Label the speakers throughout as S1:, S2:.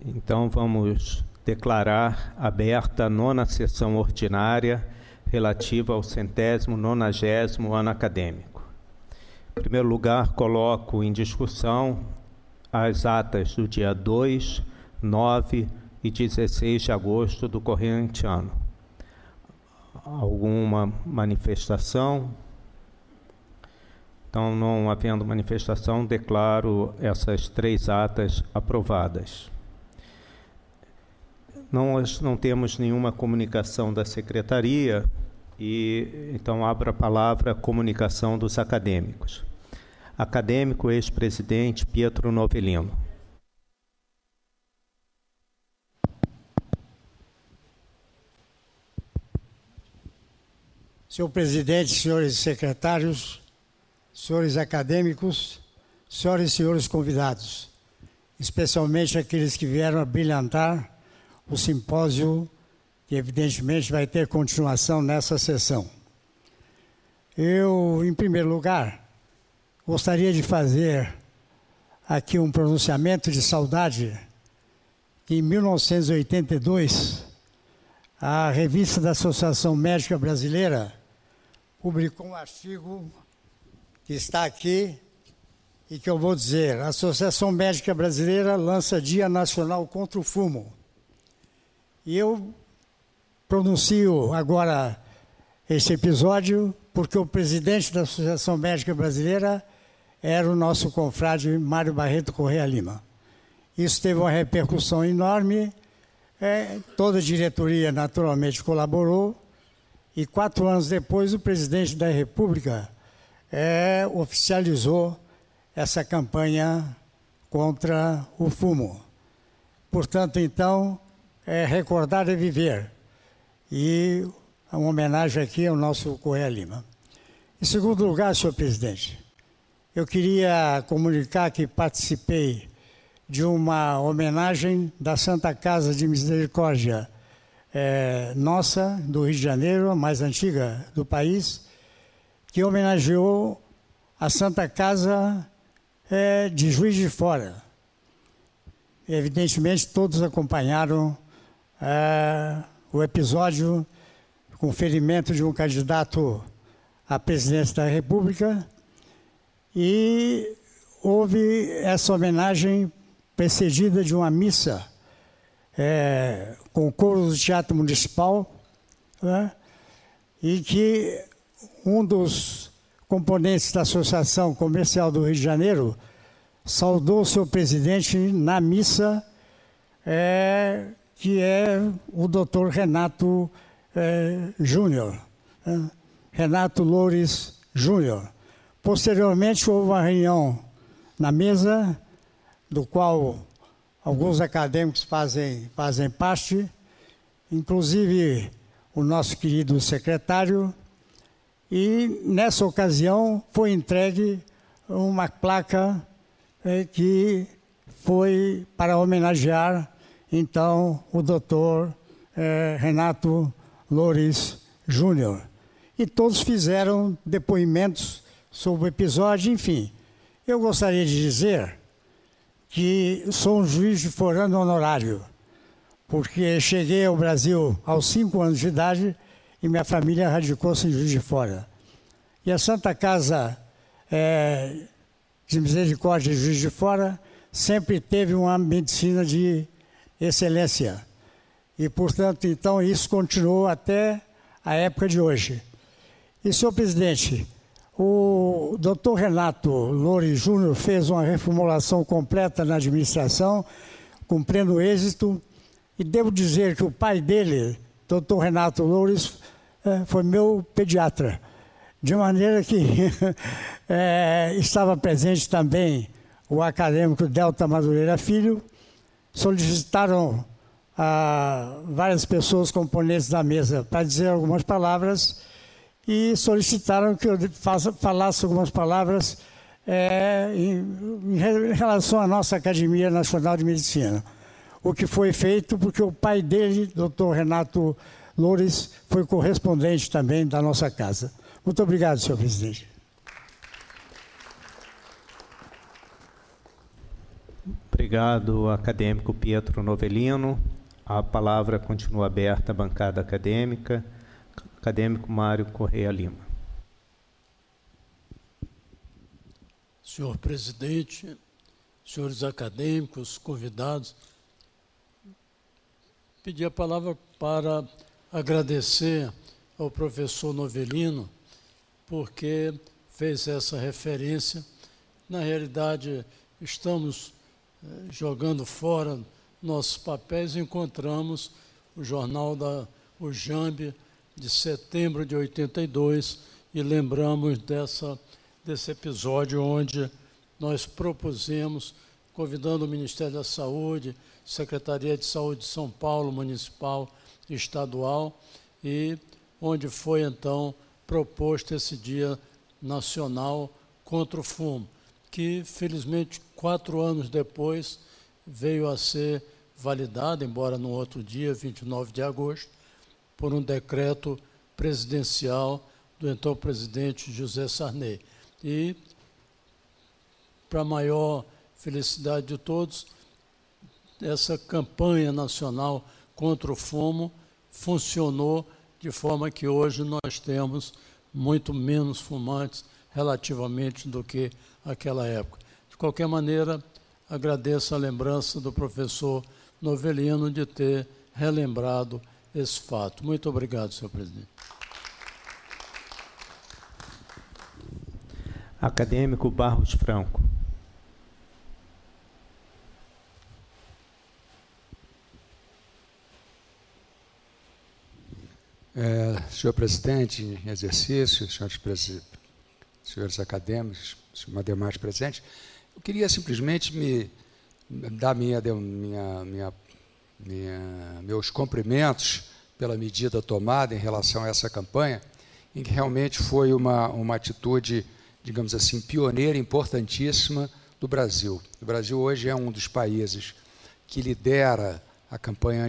S1: Então, vamos declarar aberta a 9ª sessão ordinária relativa ao 190º ano acadêmico. Em primeiro lugar, coloco em discussão as atas do dia 2, 9 e 16 de agosto do corrente ano. Alguma manifestação? Então, não havendo manifestação, declaro essas 3 atas aprovadas. Nós não temos nenhuma comunicação da secretaria e, então, abro a palavra comunicação dos acadêmicos. Acadêmico ex-presidente Pietro Novelino.
S2: Senhor presidente, senhores secretários, senhores acadêmicos, senhoras e senhores convidados, especialmente aqueles que vieram a brilhantar o simpósio, que evidentemente vai ter continuação nessa sessão. Eu, em primeiro lugar, gostaria de fazer aqui um pronunciamento de saudade, que em 1982, a revista da Associação Médica Brasileira publicou um artigo que está aqui e que eu vou dizer: a Associação Médica Brasileira lança Dia Nacional contra o Fumo. E eu pronuncio agora esse episódio porque o presidente da Associação Médica Brasileira era o nosso confrade Mário Barreto Corrêa Lima. Isso teve uma repercussão enorme, toda a diretoria naturalmente colaborou, e 4 anos depois o presidente da República oficializou essa campanha contra o fumo. Portanto, então, recordar é viver. E uma homenagem aqui ao nosso Corrêa Lima. Em segundo lugar, senhor presidente, eu queria comunicar que participei de uma homenagem da Santa Casa de Misericórdia nossa, do Rio de Janeiro, a mais antiga do país, que homenageou a Santa Casa de Juiz de Fora. Evidentemente, todos acompanharam o episódio com o ferimento de um candidato à presidência da República, e houve essa homenagem precedida de uma missa com o coro do Teatro Municipal, e que um dos componentes da Associação Comercial do Rio de Janeiro saudou o seu presidente na missa, que é o doutor Renato Júnior, Renato Loures Júnior. Posteriormente, houve uma reunião na mesa, do qual alguns acadêmicos fazem parte, inclusive o nosso querido secretário, e nessa ocasião foi entregue uma placa que foi para homenagear, então, o doutor Renato Loures Júnior. E todos fizeram depoimentos sobre o episódio, enfim. Eu gostaria de dizer que sou um juiz de forano honorário, porque cheguei ao Brasil aos 5 anos de idade e minha família radicou-se em Juiz de Fora. E a Santa Casa de Misericórdia de Juiz de Fora sempre teve uma medicina de excelência. E, portanto, então, isso continuou até a época de hoje. E, senhor presidente, o doutor Renato Loures Júnior fez uma reformulação completa na administração, com pleno êxito, e devo dizer que o pai dele, doutor Renato Loures, foi meu pediatra, de maneira que estava presente também o acadêmico Delta Madureira Filho. Solicitaram a várias pessoas componentes da mesa para dizer algumas palavras e solicitaram que eu falasse algumas palavras em relação à nossa Academia Nacional de Medicina. O que foi feito porque o pai dele, doutor Renato Loures, foi correspondente também da nossa casa. Muito obrigado, senhor presidente.
S1: obrigado, acadêmico Pietro Novellino. A palavra continua aberta à bancada acadêmica. Acadêmico Mário Correia Lima.
S3: Senhor presidente, senhores acadêmicos, convidados, pedi a palavra para agradecer ao professor Novellino, porque fez essa referência. Na realidade, estamos jogando fora nossos papéis e encontramos o jornal da UJAMB de setembro de 82 e lembramos desse episódio onde nós propusemos, convidando o Ministério da Saúde, Secretaria de Saúde de São Paulo, Municipal e Estadual, e onde foi, então, proposto esse Dia Nacional contra o Fumo, que, felizmente, 4 anos depois, veio a ser validado, embora no outro dia, 29 de agosto, por um decreto presidencial do então presidente José Sarney. E, para a maior felicidade de todos, essa campanha nacional contra o fumo funcionou de forma que hoje nós temos muito menos fumantes relativamente do que aquela época. De qualquer maneira, agradeço a lembrança do professor Novellino de ter relembrado esse fato. Muito obrigado, senhor presidente.
S1: Acadêmico Barros Franco.
S4: Senhor presidente em exercício, senhores acadêmicos, demais presentes, eu queria simplesmente me dar meus cumprimentos pela medida tomada em relação a essa campanha, em que realmente foi uma atitude, digamos assim, pioneira, importantíssima do Brasil. O Brasil hoje é um dos países que lidera a campanha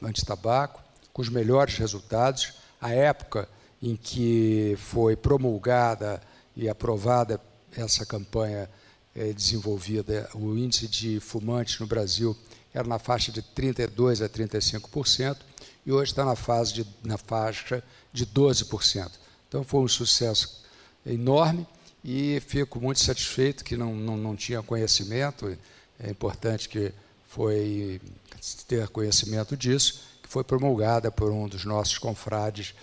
S4: anti-tabaco, com os melhores resultados. A época em que foi promulgada e aprovada essa campanha desenvolvida, o índice de fumantes no Brasil era na faixa de 32% a 35%, e hoje está na faixa de 12%. Então, foi um sucesso enorme e fico muito satisfeito que não tinha conhecimento. É importante que foi ter conhecimento disso, que foi promulgada por um dos nossos confrades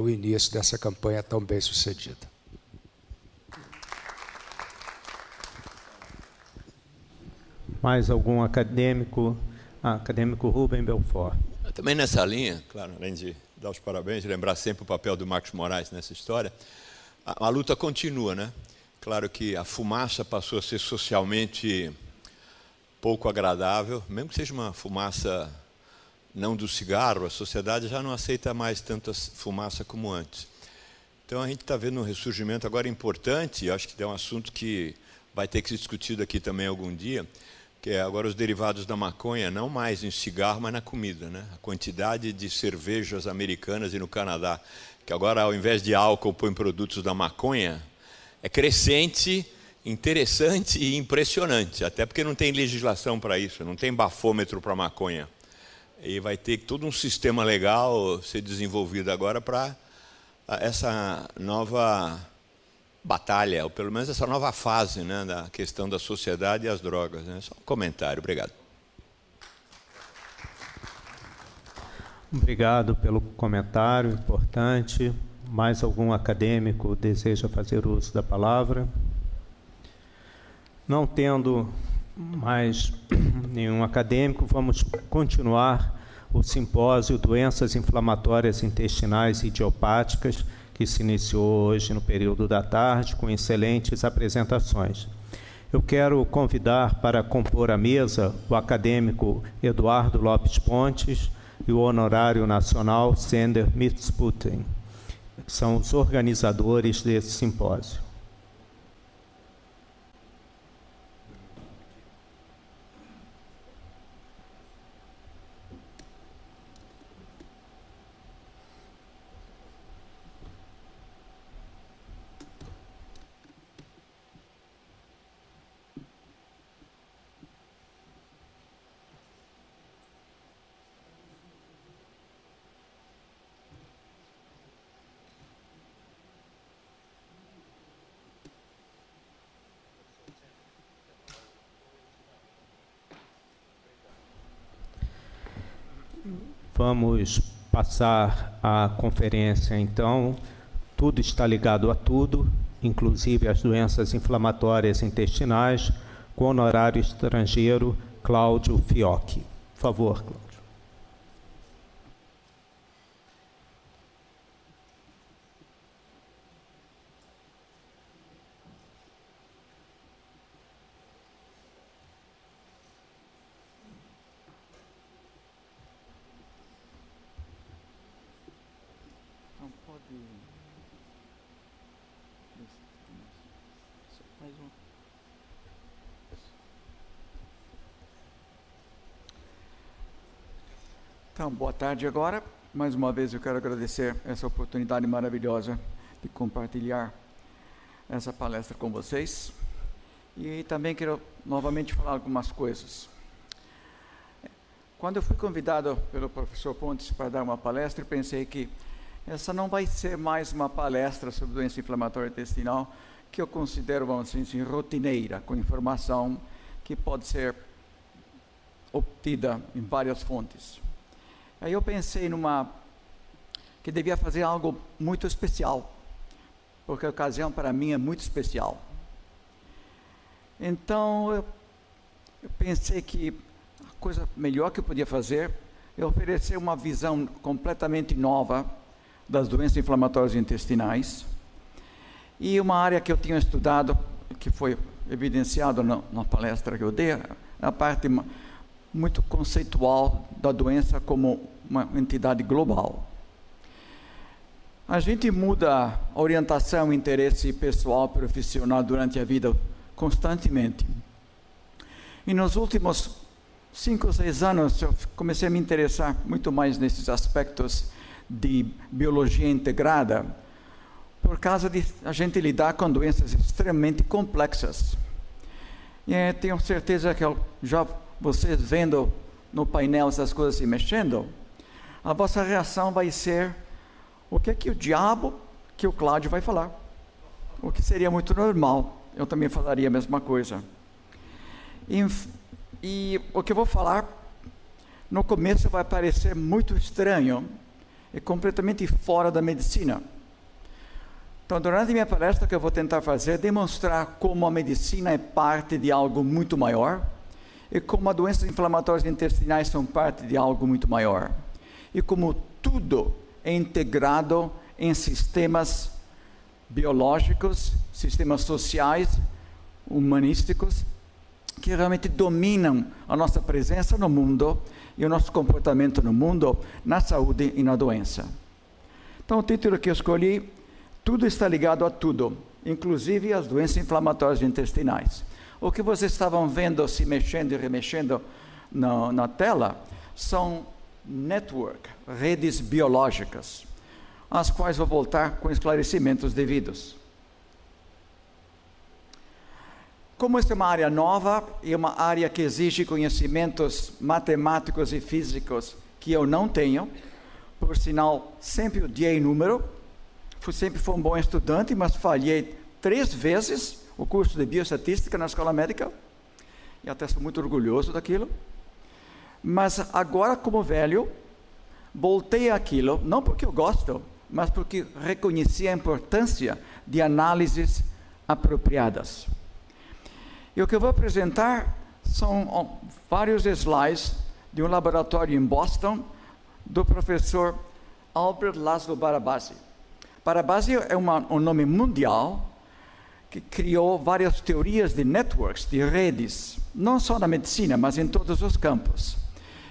S4: o início dessa campanha tão bem sucedida.
S1: Mais algum acadêmico? Acadêmico Rubem Belfort.
S5: Também nessa linha, claro, além de dar os parabéns e lembrar sempre o papel do Marcos Moraes nessa história, a luta continua, né? Claro que a fumaça passou a ser socialmente pouco agradável, mesmo que seja uma fumaça não do cigarro, a sociedade já não aceita mais tanta fumaça como antes. Então a gente está vendo um ressurgimento agora importante, acho que é um assunto que vai ter que ser discutido aqui também algum dia, que é agora os derivados da maconha, não mais em cigarro, mas na comida, né? A quantidade de cervejas americanas e no Canadá, que agora ao invés de álcool põe produtos da maconha, é crescente, interessante e impressionante, até porque não tem legislação para isso, não tem bafômetro para maconha. E vai ter todo um sistema legal ser desenvolvido agora para essa nova batalha, ou pelo menos essa nova fase, né, da questão da sociedade e as drogas, né? Só um comentário, obrigado.
S1: Obrigado pelo comentário importante. Mais algum acadêmico deseja fazer uso da palavra? Não tendo mais nenhum acadêmico, vamos continuar o simpósio Doenças Inflamatórias Intestinais e Idiopáticas, que se iniciou hoje no período da tarde, com excelentes apresentações. Eu quero convidar para compor a mesa o acadêmico Eduardo Lopes Pontes e o honorário nacional Sender Mitsputin, que são os organizadores desse simpósio. Vamos passar a conferência, então. Tudo está ligado a tudo, inclusive as doenças inflamatórias intestinais, com o honorário estrangeiro Cláudio Fiocchi. Por favor, Cláudio.
S6: Então, boa tarde agora. Mais uma vez eu quero agradecer essa oportunidade maravilhosa de compartilhar essa palestra com vocês. E também quero novamente falar algumas coisas. Quando eu fui convidado pelo professor Pontes para dar uma palestra, eu pensei que essa não vai ser mais uma palestra sobre doença inflamatória intestinal, que eu considero, vamos dizer assim, rotineira, com informação que pode ser obtida em várias fontes. Aí eu pensei que devia fazer algo muito especial, porque a ocasião para mim é muito especial. Então eu pensei que a coisa melhor que eu podia fazer é oferecer uma visão completamente nova das doenças inflamatórias intestinais, e uma área que eu tinha estudado, que foi evidenciado na palestra que eu dei, a parte muito conceitual da doença como uma entidade global. A gente muda a orientação e interesse pessoal e profissional durante a vida constantemente. E nos últimos 5 ou 6 anos eu comecei a me interessar muito mais nesses aspectos de biologia integrada, por causa de a gente lidar com doenças extremamente complexas. E tenho certeza que vocês vendo no painel essas coisas se mexendo, a vossa reação vai ser: o que é que o diabo que o Cláudio vai falar? O que seria muito normal, eu também falaria a mesma coisa. E o que eu vou falar, no começo vai parecer muito estranho e completamente fora da medicina. Então, durante a minha palestra, o que eu vou tentar fazer é demonstrar como a medicina é parte de algo muito maior, e como as doenças inflamatórias intestinais são parte de algo muito maior, e como tudo é integrado em sistemas biológicos, sistemas sociais, humanísticos, que realmente dominam a nossa presença no mundo e o nosso comportamento no mundo, na saúde e na doença. Então, o título que eu escolhi: tudo está ligado a tudo, inclusive as doenças inflamatórias intestinais. O que vocês estavam vendo se mexendo e remexendo na tela são redes biológicas, às quais vou voltar com esclarecimentos devidos. Como esta é uma área nova e uma área que exige conhecimentos matemáticos e físicos que eu não tenho, por sinal, sempre odiei número, sempre fui um bom estudante, mas falhei 3 vezes o curso de bioestatística na escola médica, e até sou muito orgulhoso daquilo. Mas agora, como velho, voltei àquilo, não porque eu gosto, mas porque reconheci a importância de análises apropriadas. E o que eu vou apresentar são vários slides de um laboratório em Boston, do professor Albert Laszlo Barabasi. Barabasi é um nome mundial que criou várias teorias de networks, de redes, não só na medicina, mas em todos os campos.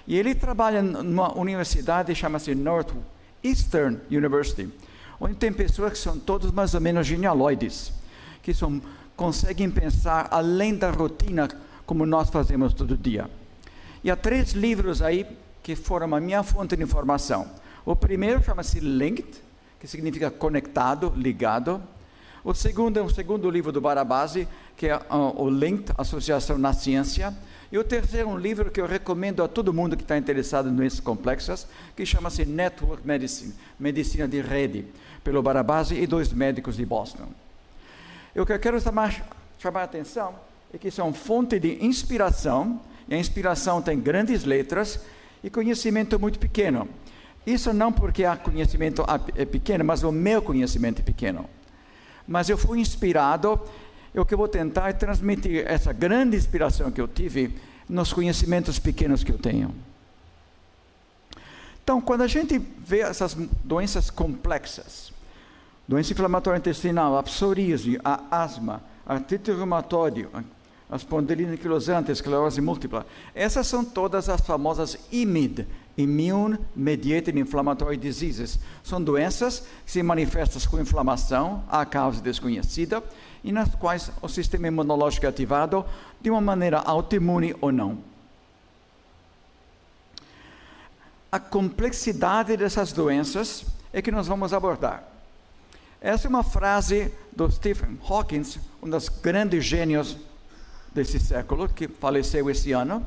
S6: E ele trabalha numa universidade que chama-se Northeastern University, onde tem pessoas que são todos mais ou menos genealoides, que conseguem pensar além da rotina como nós fazemos todo dia. E há 3 livros aí que foram a minha fonte de informação. O primeiro chama-se Linked, que significa conectado, ligado. O segundo é o segundo livro do Barabasi, que é o Linked, Associação na Ciência. E o terceiro é um livro que eu recomendo a todo mundo que está interessado em doenças complexas, que chama-se Network Medicine, Medicina de Rede, pelo Barabasi e 2 médicos de Boston. E o que eu quero chamar a atenção é que são fonte de inspiração, e a inspiração tem grandes letras, e conhecimento muito pequeno. Isso não porque o conhecimento é pequeno, mas o meu conhecimento é pequeno. Mas eu fui inspirado, e o que eu vou tentar é transmitir essa grande inspiração que eu tive nos conhecimentos pequenos que eu tenho. Então, quando a gente vê essas doenças complexas, doença inflamatória intestinal, a psoríase, a asma, a artrite reumatoide, a espondilite anquilosante, a esclerose múltipla, essas são todas as famosas IMID, Immune Mediated Inflammatory Diseases. São doenças que se manifestam com inflamação, a causa desconhecida, e nas quais o sistema imunológico é ativado de uma maneira autoimune ou não. A complexidade dessas doenças é que nós vamos abordar. Essa é uma frase do Stephen Hawking, um dos grandes gênios desse século, que faleceu esse ano,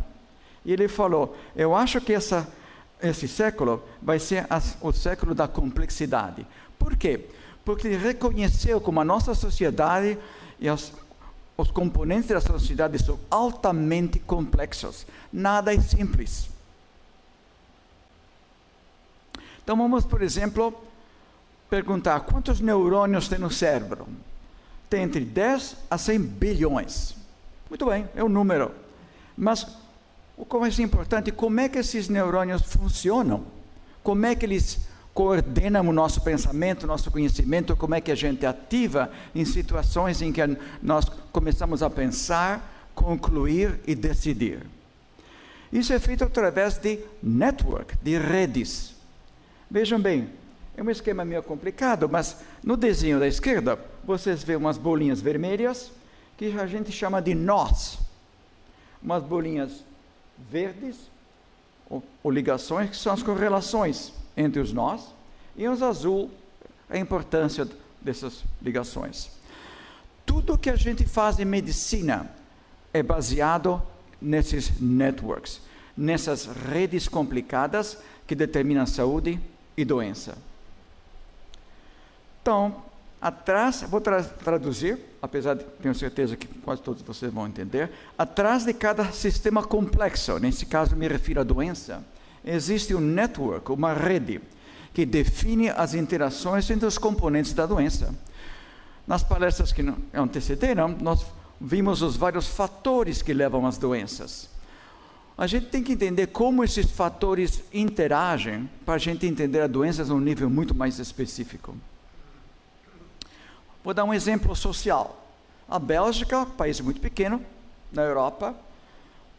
S6: e ele falou: eu acho que esse século vai ser o século da complexidade. Por quê? Porque ele reconheceu como a nossa sociedade e os componentes da sociedade são altamente complexos. Nada é simples. Então vamos, por exemplo, perguntar quantos neurônios tem no cérebro. Tem entre 10 a 100 bilhões. Muito bem, é um número. Mas o que é mais importante, como é que esses neurônios funcionam? Como é que eles coordenam o nosso pensamento, o nosso conhecimento? Como é que a gente ativa em situações em que nós começamos a pensar, concluir e decidir? Isso é feito através de network, de redes. Vejam bem, é um esquema meio complicado, mas no desenho da esquerda, vocês veem umas bolinhas vermelhas, que a gente chama de nós. Umas bolinhas verdes, ou ligações, que são as correlações entre os nós, e os azul, a importância dessas ligações. Tudo que a gente faz em medicina é baseado nesses networks, nessas redes complicadas que determinam saúde e doença. Então, atrás, vou traduzir, apesar de tenho certeza que quase todos vocês vão entender, atrás de cada sistema complexo, nesse caso me refiro à doença, existe um network, uma rede, que define as interações entre os componentes da doença. Nas palestras que antecederam, nós vimos os vários fatores que levam às doenças. A gente tem que entender como esses fatores interagem para a gente entender a doença num nível muito mais específico. Vou dar um exemplo social. A Bélgica, país muito pequeno, na Europa,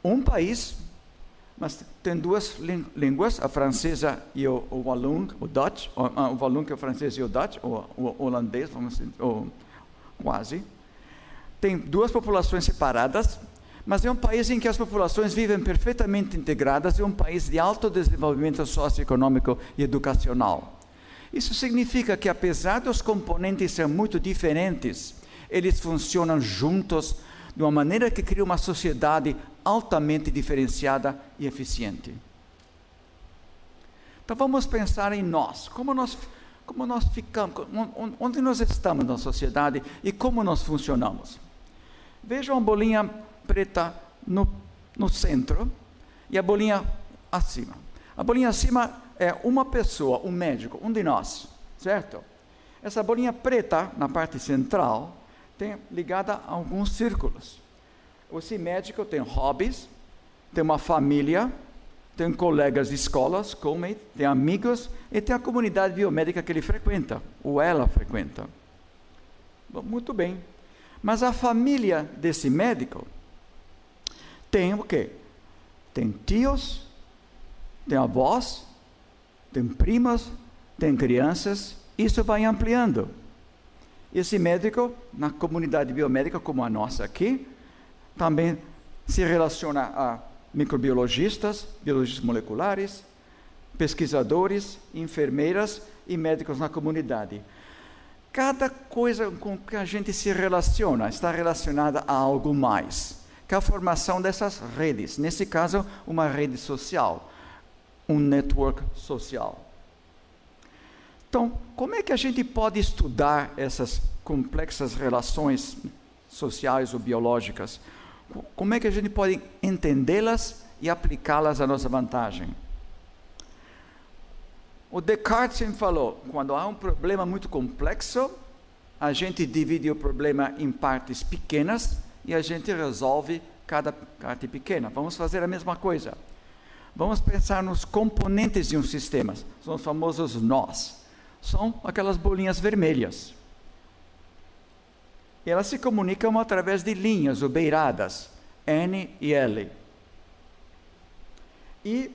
S6: um país, mas tem duas línguas, a francesa e o wallon, o Dutch, o wallon que é o francês e o Dutch, o holandês, vamos dizer, quase. Tem duas populações separadas, mas é um país em que as populações vivem perfeitamente integradas, é um país de alto desenvolvimento socioeconômico e educacional. Isso significa que, apesar dos componentes serem muito diferentes, eles funcionam juntos de uma maneira que cria uma sociedade altamente diferenciada e eficiente. Então vamos pensar em nós, como nós ficamos, onde nós estamos na sociedade e como nós funcionamos. Veja uma bolinha preta no centro e a bolinha acima. A bolinha acima é uma pessoa, um médico, um de nós, certo? Essa bolinha preta, na parte central, tem ligada a alguns círculos. Esse médico tem hobbies, tem uma família, tem colegas de escolas, tem amigos, e tem a comunidade biomédica que ele frequenta, ou ela frequenta. Bom, muito bem. Mas a família desse médico tem o quê? Tem tios, tem avós, tem primas, tem crianças, isso vai ampliando. Esse médico, na comunidade biomédica como a nossa aqui, também se relaciona a microbiologistas, biologistas moleculares, pesquisadores, enfermeiras e médicos na comunidade. Cada coisa com que a gente se relaciona está relacionada a algo mais, que é a formação dessas redes, nesse caso, uma rede social, um network social. Então, como é que a gente pode estudar essas complexas relações sociais ou biológicas? Como é que a gente pode entendê-las e aplicá-las à nossa vantagem? O Descartes sempre falou, quando há um problema muito complexo, a gente divide o problema em partes pequenas e a gente resolve cada parte pequena. Vamos fazer a mesma coisa. Vamos pensar nos componentes de um sistema. São os famosos nós. São aquelas bolinhas vermelhas. E elas se comunicam através de linhas ou beiradas, N e L. E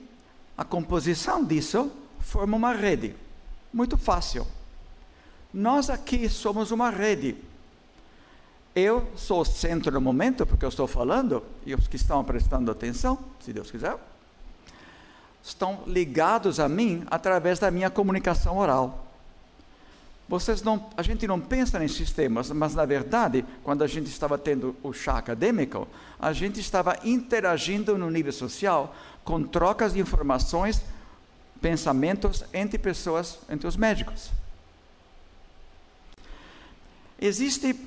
S6: a composição disso forma uma rede. Muito fácil. Nós aqui somos uma rede. Eu sou o centro no momento, porque eu estou falando, e os que estão prestando atenção, se Deus quiser, estão ligados a mim através da minha comunicação oral. A gente não pensa em sistemas, mas na verdade, quando a gente estava tendo o chá acadêmico, a gente estava interagindo no nível social com trocas de informações, pensamentos entre pessoas, entre os médicos. Existe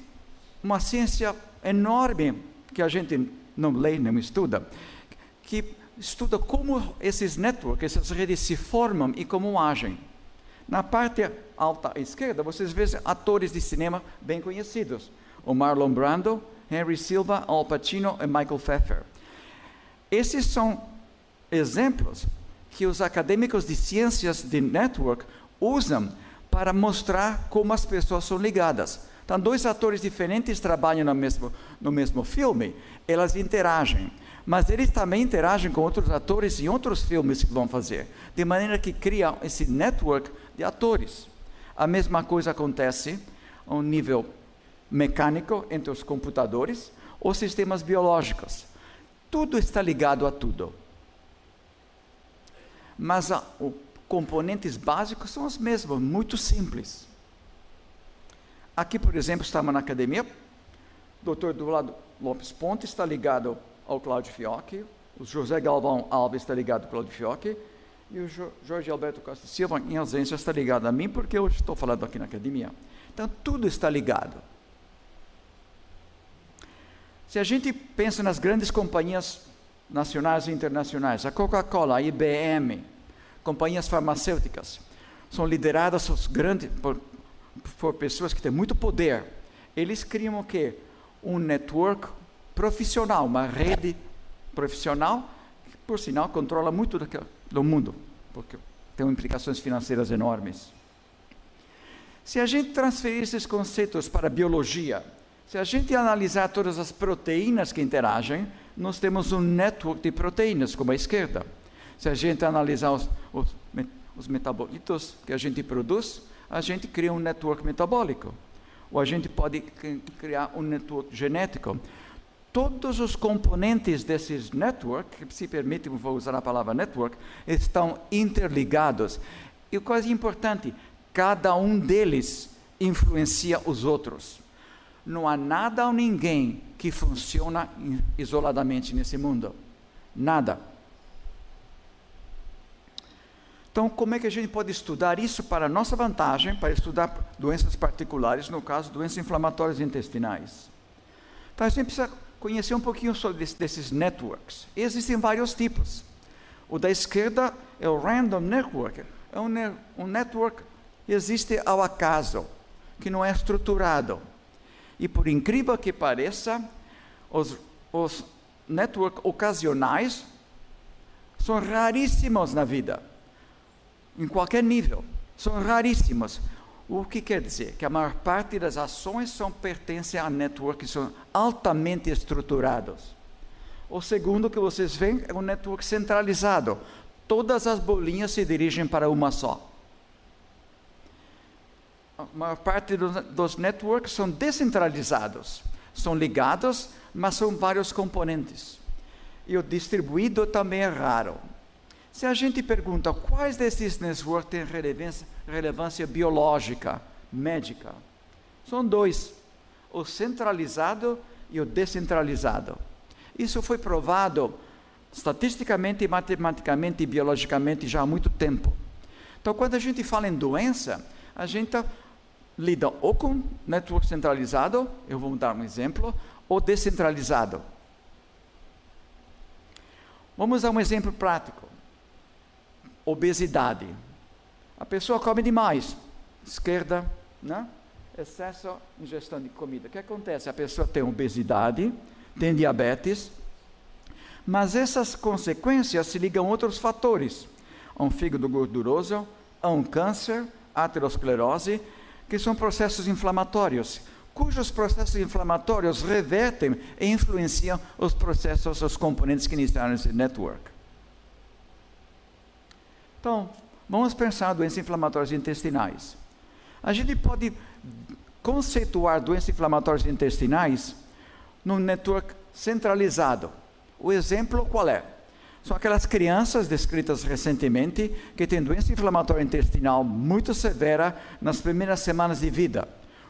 S6: uma ciência enorme que a gente não lê, não estuda, que estuda como esses networks, essas redes se formam e como agem. Na parte alta à esquerda, vocês veem atores de cinema bem conhecidos. O Marlon Brando, Henry Silva, Al Pacino e Michael Pfeiffer. Esses são exemplos que os acadêmicos de ciências de network usam para mostrar como as pessoas são ligadas. Então, dois atores diferentes trabalham no mesmo filme, elas interagem. Mas eles também interagem com outros atores em outros filmes que vão fazer. De maneira que criam esse network de atores. A mesma coisa acontece a um nível mecânico entre os computadores ou sistemas biológicos. Tudo está ligado a tudo. Mas os componentes básicos são os mesmos, muito simples. Aqui, por exemplo, estamos na academia. O Dr. Eduardo Lopes Ponte está ligado ao Cláudio Fiocchi, o José Galvão Alves está ligado ao Cláudio Fiocchi, e o Jorge Alberto Costa Silva, em ausência, está ligado a mim, porque eu estou falando aqui na academia. Então, tudo está ligado. Se a gente pensa nas grandes companhias nacionais e internacionais, a Coca-Cola, a IBM, companhias farmacêuticas, são lideradas por pessoas que têm muito poder. Eles criam o quê? Um network profissional, uma rede profissional, que, por sinal, controla muito do mundo, porque tem implicações financeiras enormes. Se a gente transferir esses conceitos para a biologia, se a gente analisar todas as proteínas que interagem, nós temos um network de proteínas, como a esquerda. Se a gente analisar os metabolitos que a gente produz, a gente cria um network metabólico. Ou a gente pode criar um network genético. Todos os componentes desses networks, se permite, vou usar a palavra network, estão interligados. E coisa importante, cada um deles influencia os outros. Não há nada ou ninguém que funciona isoladamente nesse mundo. Nada. Então, como é que a gente pode estudar isso para a nossa vantagem, para estudar doenças particulares, no caso, doenças inflamatórias intestinais? Então, a gente precisa conhecer um pouquinho sobre desses networks. Existem vários tipos. O da esquerda é o Random Network. É um network que existe ao acaso, que não é estruturado. E, por incrível que pareça, os networks ocasionais são raríssimos na vida. Em qualquer nível, são raríssimos. O que quer dizer? Que a maior parte das ações pertencem a networks que são altamente estruturados. O segundo que vocês veem é um network centralizado. Todas as bolinhas se dirigem para uma só. A maior parte dos networks são descentralizados. São ligados, mas são vários componentes. E o distribuído também é raro. Se a gente pergunta quais desses networks têm relevância biológica, médica, são dois, o centralizado e o descentralizado. Isso foi provado estatisticamente, matematicamente e biologicamente já há muito tempo. Então, quando a gente fala em doença, a gente lida ou com network centralizado, eu vou dar um exemplo, ou descentralizado. Vamos dar um exemplo prático. Obesidade. A pessoa come demais. Esquerda, né? Excesso de ingestão de comida. O que acontece? A pessoa tem obesidade, tem diabetes, mas essas consequências se ligam a outros fatores. A um fígado gorduroso, a um câncer, aterosclerose, que são processos inflamatórios, cujos processos inflamatórios revertem e influenciam os processos, os componentes que iniciaram esse network. Então, vamos pensar em doenças inflamatórias intestinais. A gente pode conceituar doenças inflamatórias intestinais num network centralizado. O exemplo qual é? São aquelas crianças descritas recentemente que têm doença inflamatória intestinal muito severa nas primeiras semanas de vida,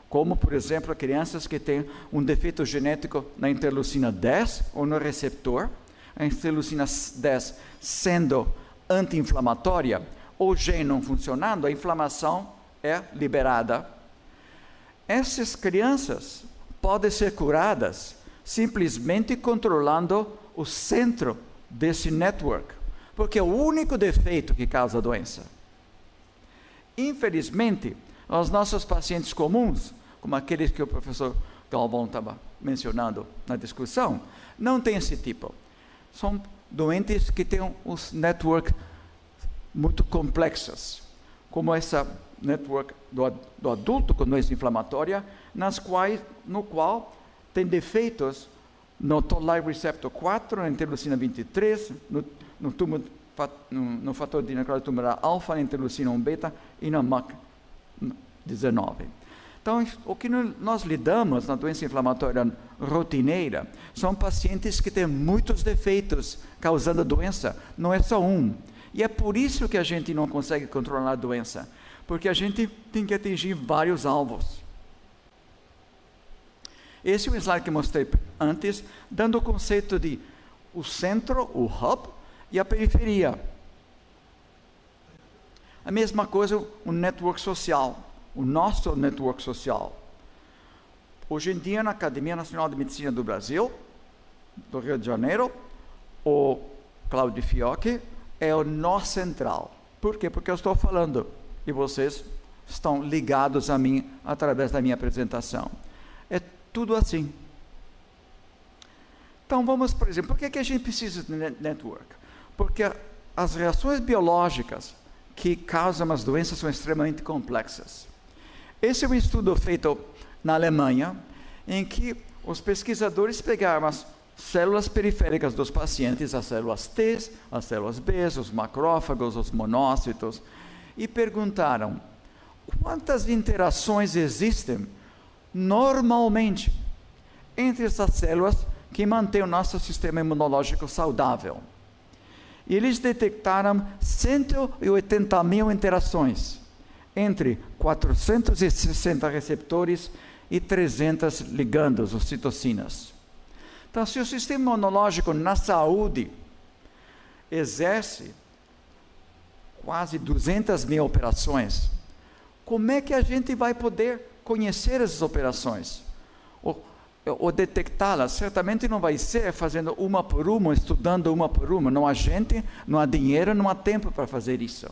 S6: como, por exemplo, crianças que têm um defeito genético na interleucina 10 ou no receptor, a interleucina 10 sendo anti-inflamatória, ou gene não funcionando, a inflamação é liberada. Essas crianças podem ser curadas simplesmente controlando o centro desse network, porque é o único defeito que causa a doença. Infelizmente, os nossos pacientes comuns, como aqueles que o professor Galvão estava mencionando na discussão, não tem esse tipo. São doentes que têm os networks muito complexos, como essa network do adulto com doença inflamatória, no qual tem defeitos no Toll-like receptor 4, na interleucina 23, no fator de necrose tumoral alfa, na interleucina 1 beta e na MUC19. Então, o que nós lidamos na doença inflamatória rotineira são pacientes que têm muitos defeitos causando a doença, não é só um. E é por isso que a gente não consegue controlar a doença, porque a gente tem que atingir vários alvos. Esse é o slide que mostrei antes, dando o conceito de o centro, o hub, e a periferia. A mesma coisa, o network social, o nosso network social. Hoje em dia, na Academia Nacional de Medicina do Brasil, do Rio de Janeiro, o Cláudio Fiocchi é o nó central. Por quê? Porque eu estou falando e vocês estão ligados a mim através da minha apresentação. É tudo assim. Então vamos, por exemplo, por que a gente precisa de network? Porque as reações biológicas que causam as doenças são extremamente complexas. Esse é um estudo feito na Alemanha, em que os pesquisadores pegaram as células periféricas dos pacientes, as células T, as células B, os macrófagos, os monócitos, e perguntaram quantas interações existem normalmente entre essas células que mantêm o nosso sistema imunológico saudável. E eles detectaram 180 mil interações entre 460 receptores e 300 ligandos, os citocinas. Então, se o sistema imunológico na saúde exerce quase 200 mil operações, como é que a gente vai poder conhecer essas operações? Ou detectá-las? Certamente não vai ser fazendo uma por uma, estudando uma por uma. Não há gente, não há dinheiro, não há tempo para fazer isso.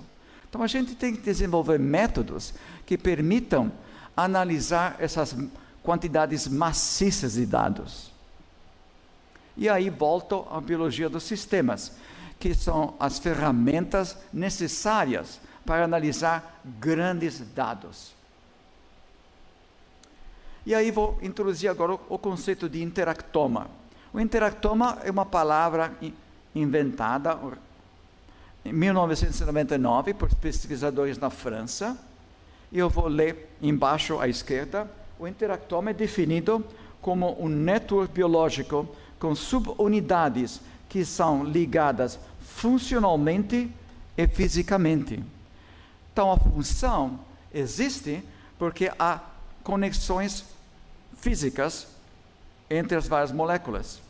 S6: Então a gente tem que desenvolver métodos que permitam analisar essas quantidades maciças de dados. E aí volto à biologia dos sistemas, que são as ferramentas necessárias para analisar grandes dados. E aí vou introduzir agora o conceito de interactoma. O interactoma é uma palavra inventada em 1999 por pesquisadores na França. E eu vou ler embaixo à esquerda. O interactoma é definido como um network biológico com subunidades que são ligadas funcionalmente e fisicamente. Então a função existe porque há conexões físicas entre as várias moléculas.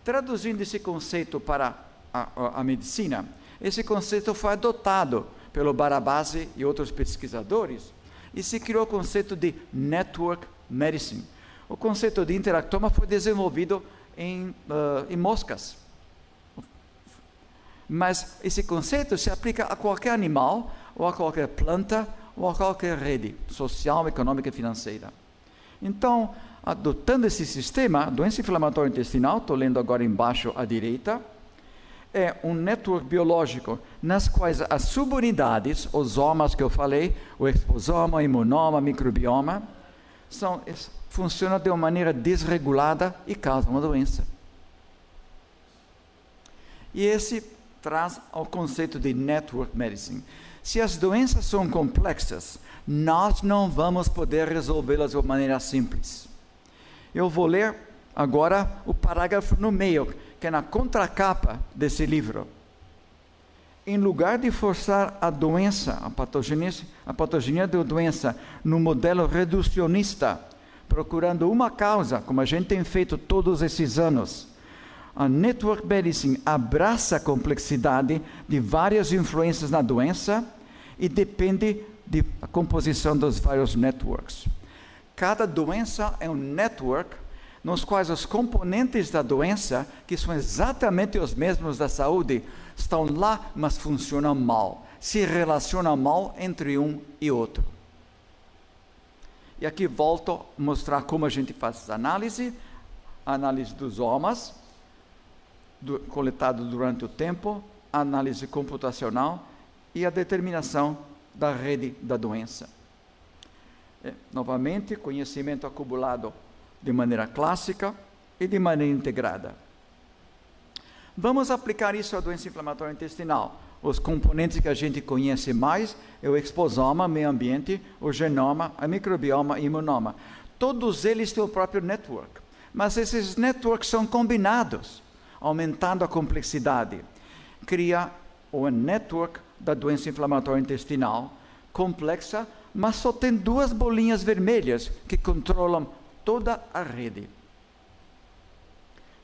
S6: Traduzindo esse conceito para a medicina, esse conceito foi adotado pelo Barabasi e outros pesquisadores e se criou o conceito de network medicine. O conceito de interactoma foi desenvolvido em moscas. Mas esse conceito se aplica a qualquer animal, ou a qualquer planta, ou a qualquer rede social, econômica e financeira. Então, adotando esse sistema, a doença inflamatória intestinal, estou lendo agora embaixo à direita, é um network biológico nas quais as subunidades, os somas que eu falei, o exposoma, imunoma, microbioma, funcionam de uma maneira desregulada e causam uma doença. E esse traz ao conceito de network medicine. Se as doenças são complexas, nós não vamos poder resolvê-las de uma maneira simples. Eu vou ler agora o parágrafo no meio, que é na contracapa desse livro. Em lugar de forçar a doença, a patogenia da doença, no modelo reducionista, procurando uma causa, como a gente tem feito todos esses anos, a Network Medicine abraça a complexidade de várias influências na doença e depende da composição dos vários networks. Cada doença é um network nos quais os componentes da doença, que são exatamente os mesmos da saúde, estão lá, mas funcionam mal, se relacionam mal entre um e outro. E aqui volto a mostrar como a gente faz essa análise dos somas, coletado durante o tempo, a análise computacional e a determinação da rede da doença. Novamente, conhecimento acumulado de maneira clássica e de maneira integrada. Vamos aplicar isso à doença inflamatória intestinal. Os componentes que a gente conhece mais é o exposoma, meio ambiente, o genoma, a microbioma e imunoma. Todos eles têm o próprio network, mas esses networks são combinados, aumentando a complexidade. Cria o network da doença inflamatória intestinal, complexa, mas só tem duas bolinhas vermelhas que controlam toda a rede.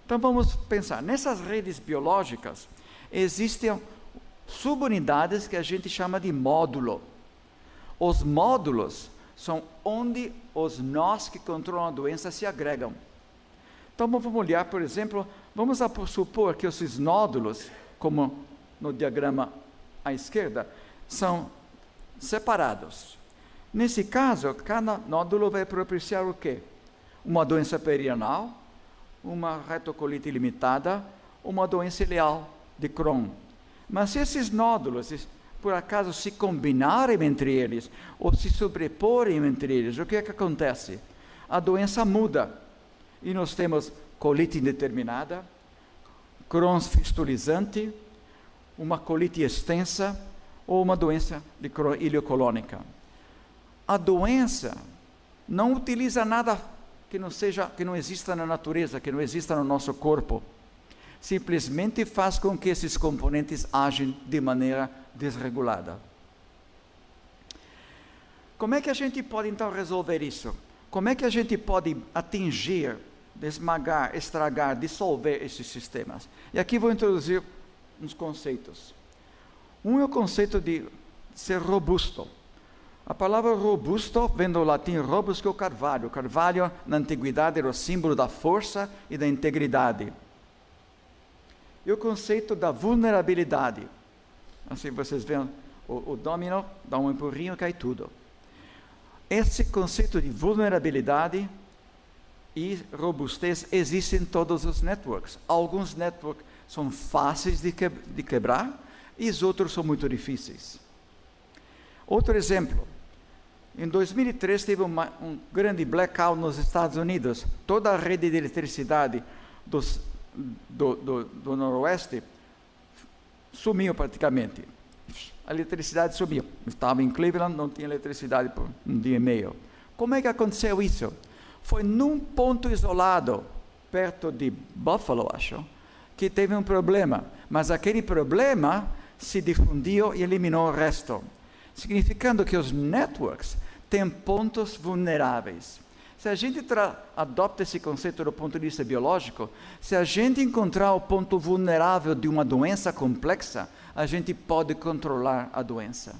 S6: Então vamos pensar, nessas redes biológicas existem subunidades que a gente chama de módulo. Os módulos são onde os nós que controlam a doença se agregam. Então vamos olhar, por exemplo, vamos supor que esses nódulos, como no diagrama à esquerda, são separados. Nesse caso, cada nódulo vai propiciar o quê? Uma doença perianal, uma retocolite limitada, uma doença ileal de Crohn. Mas se esses nódulos, por acaso, se combinarem entre eles, ou se sobreporem entre eles, o que é que acontece? A doença muda, e nós temos colite indeterminada, Crohn's fistulizante, uma colite extensa, ou uma doença de Crohn ileocolônica. A doença não utiliza nada que não exista na natureza, que não exista no nosso corpo. Simplesmente faz com que esses componentes agem de maneira desregulada. Como é que a gente pode então resolver isso? Como é que a gente pode atingir, esmagar, estragar, dissolver esses sistemas? E aqui vou introduzir uns conceitos. Um é o conceito de ser robusto. A palavra robusto vem do latim robus, que é o carvalho. O carvalho, na antiguidade, era o símbolo da força e da integridade. E o conceito da vulnerabilidade. Assim, vocês veem o domínio, dá um empurrinho e cai tudo. Esse conceito de vulnerabilidade e robustez existe em todos os networks. Alguns networks são fáceis de quebrar e os outros são muito difíceis. Outro exemplo. Em 2003 teve um grande blackout nos Estados Unidos. Toda a rede de eletricidade do Noroeste sumiu praticamente. A eletricidade sumiu. Estava em Cleveland, não tinha eletricidade por um dia e meio. Como é que aconteceu isso? Foi num ponto isolado, perto de Buffalo, acho, que teve um problema. Mas aquele problema se difundiu e eliminou o resto. Significando que os networks têm pontos vulneráveis. Se a gente adopta esse conceito do ponto de vista biológico, se a gente encontrar o ponto vulnerável de uma doença complexa, a gente pode controlar a doença.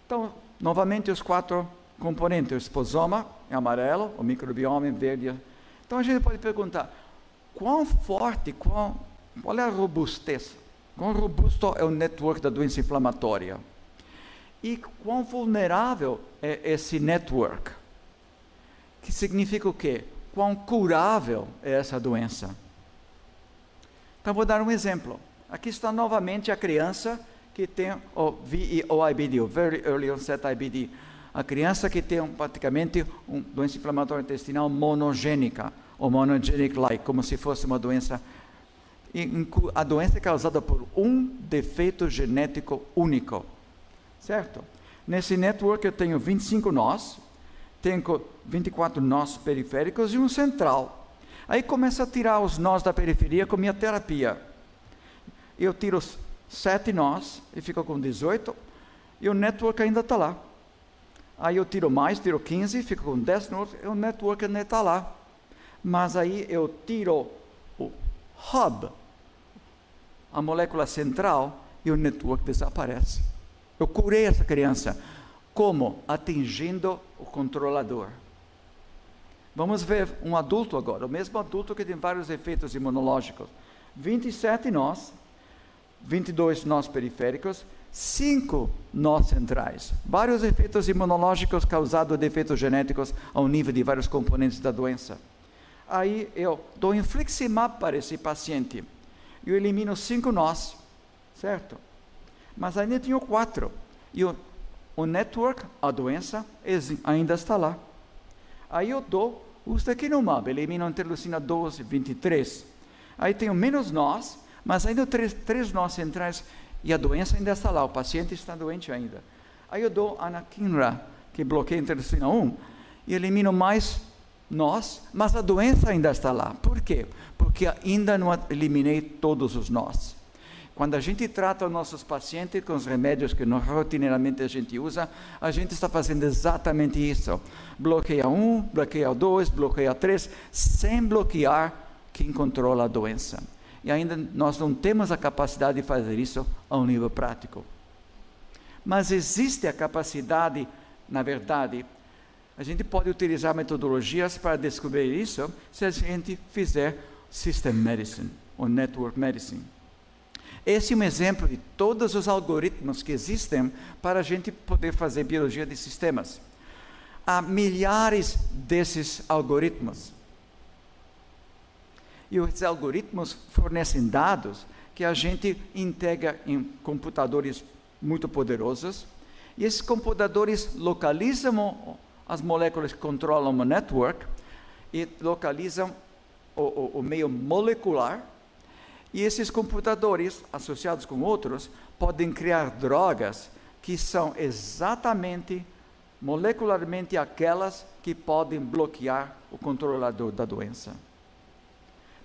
S6: Então, novamente os 4 componentes, o exposoma em amarelo, o microbioma em verde. Então a gente pode perguntar, quão forte, quão Qual é a robustez? Quão robusto é o network da doença inflamatória? E quão vulnerável é esse network? Que significa o quê? Quão curável é essa doença? Então, vou dar um exemplo. Aqui está novamente a criança que tem o VEOIBD, o Very Early Onset IBD. A criança que tem praticamente uma doença inflamatória intestinal monogênica, ou monogenic-like, como se fosse uma doença. A doença é causada por um defeito genético único, certo? Nesse network eu tenho 25 nós, tenho 24 nós periféricos e um central. Aí começo a tirar os nós da periferia com minha terapia. Eu tiro 7 nós e fico com 18, e o network ainda está lá. Aí eu tiro mais, tiro 15, fico com 10 nós, e o network ainda está lá. Mas aí eu tiro o hub, a molécula central, e o network desaparece. Eu curei essa criança. Como? Atingindo o controlador. Vamos ver um adulto agora, o mesmo adulto que tem vários efeitos imunológicos. 27 nós, 22 nós periféricos, 5 nós centrais. Vários efeitos imunológicos causados de efeitos genéticos ao nível de vários componentes da doença. Aí eu dou infliximab para esse paciente. Eu elimino 5 nós, certo? Mas ainda tenho 4. E o network, a doença, ainda está lá. Aí eu dou ustekinumab, elimino a interleucina 12, 23. Aí tenho menos nós, mas ainda 3 nós centrais, e a doença ainda está lá, o paciente está doente ainda. Aí eu dou anakinra, que bloqueia a interleucina 1, e elimino mais nós, mas a doença ainda está lá. Por quê? Porque ainda não eliminei todos os nós. Quando a gente trata os nossos pacientes com os remédios que rotineiramente a gente usa, a gente está fazendo exatamente isso. Bloqueia 1, bloqueia 2, bloqueia 3, sem bloquear quem controla a doença. E ainda nós não temos a capacidade de fazer isso ao nível prático. Mas existe a capacidade, na verdade, a gente pode utilizar metodologias para descobrir isso se a gente fizer System Medicine ou Network Medicine. Esse é um exemplo de todos os algoritmos que existem para a gente poder fazer biologia de sistemas. Há milhares desses algoritmos. E os algoritmos fornecem dados que a gente integra em computadores muito poderosos. E esses computadores localizam as moléculas que controlam o network e localizam o meio molecular. E esses computadores, associados com outros, podem criar drogas que são exatamente, molecularmente, aquelas que podem bloquear o controlador da doença.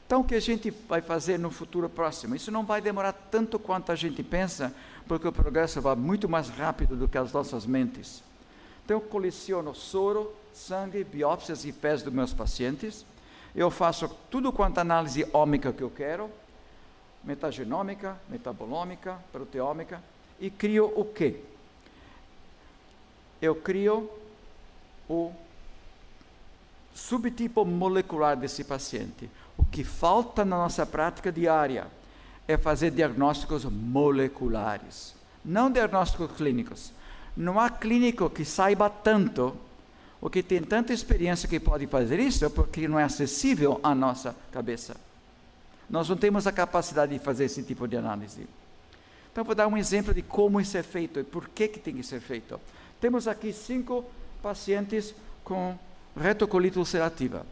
S6: Então, o que a gente vai fazer no futuro próximo? Isso não vai demorar tanto quanto a gente pensa, porque o progresso vai muito mais rápido do que as nossas mentes. Então, eu coleciono soro, sangue, biópsias e fezes dos meus pacientes. Eu faço tudo quanto análise ômica que eu quero, metagenômica, metabolômica, proteômica, e crio o quê? Eu crio o subtipo molecular desse paciente. O que falta na nossa prática diária é fazer diagnósticos moleculares, não diagnósticos clínicos. Não há clínico que saiba tanto, ou que tem tanta experiência que pode fazer isso, porque não é acessível à nossa cabeça. Nós não temos a capacidade de fazer esse tipo de análise. Então, vou dar um exemplo de como isso é feito e por que tem que ser feito. Temos aqui 5 pacientes com retocolite ulcerativa.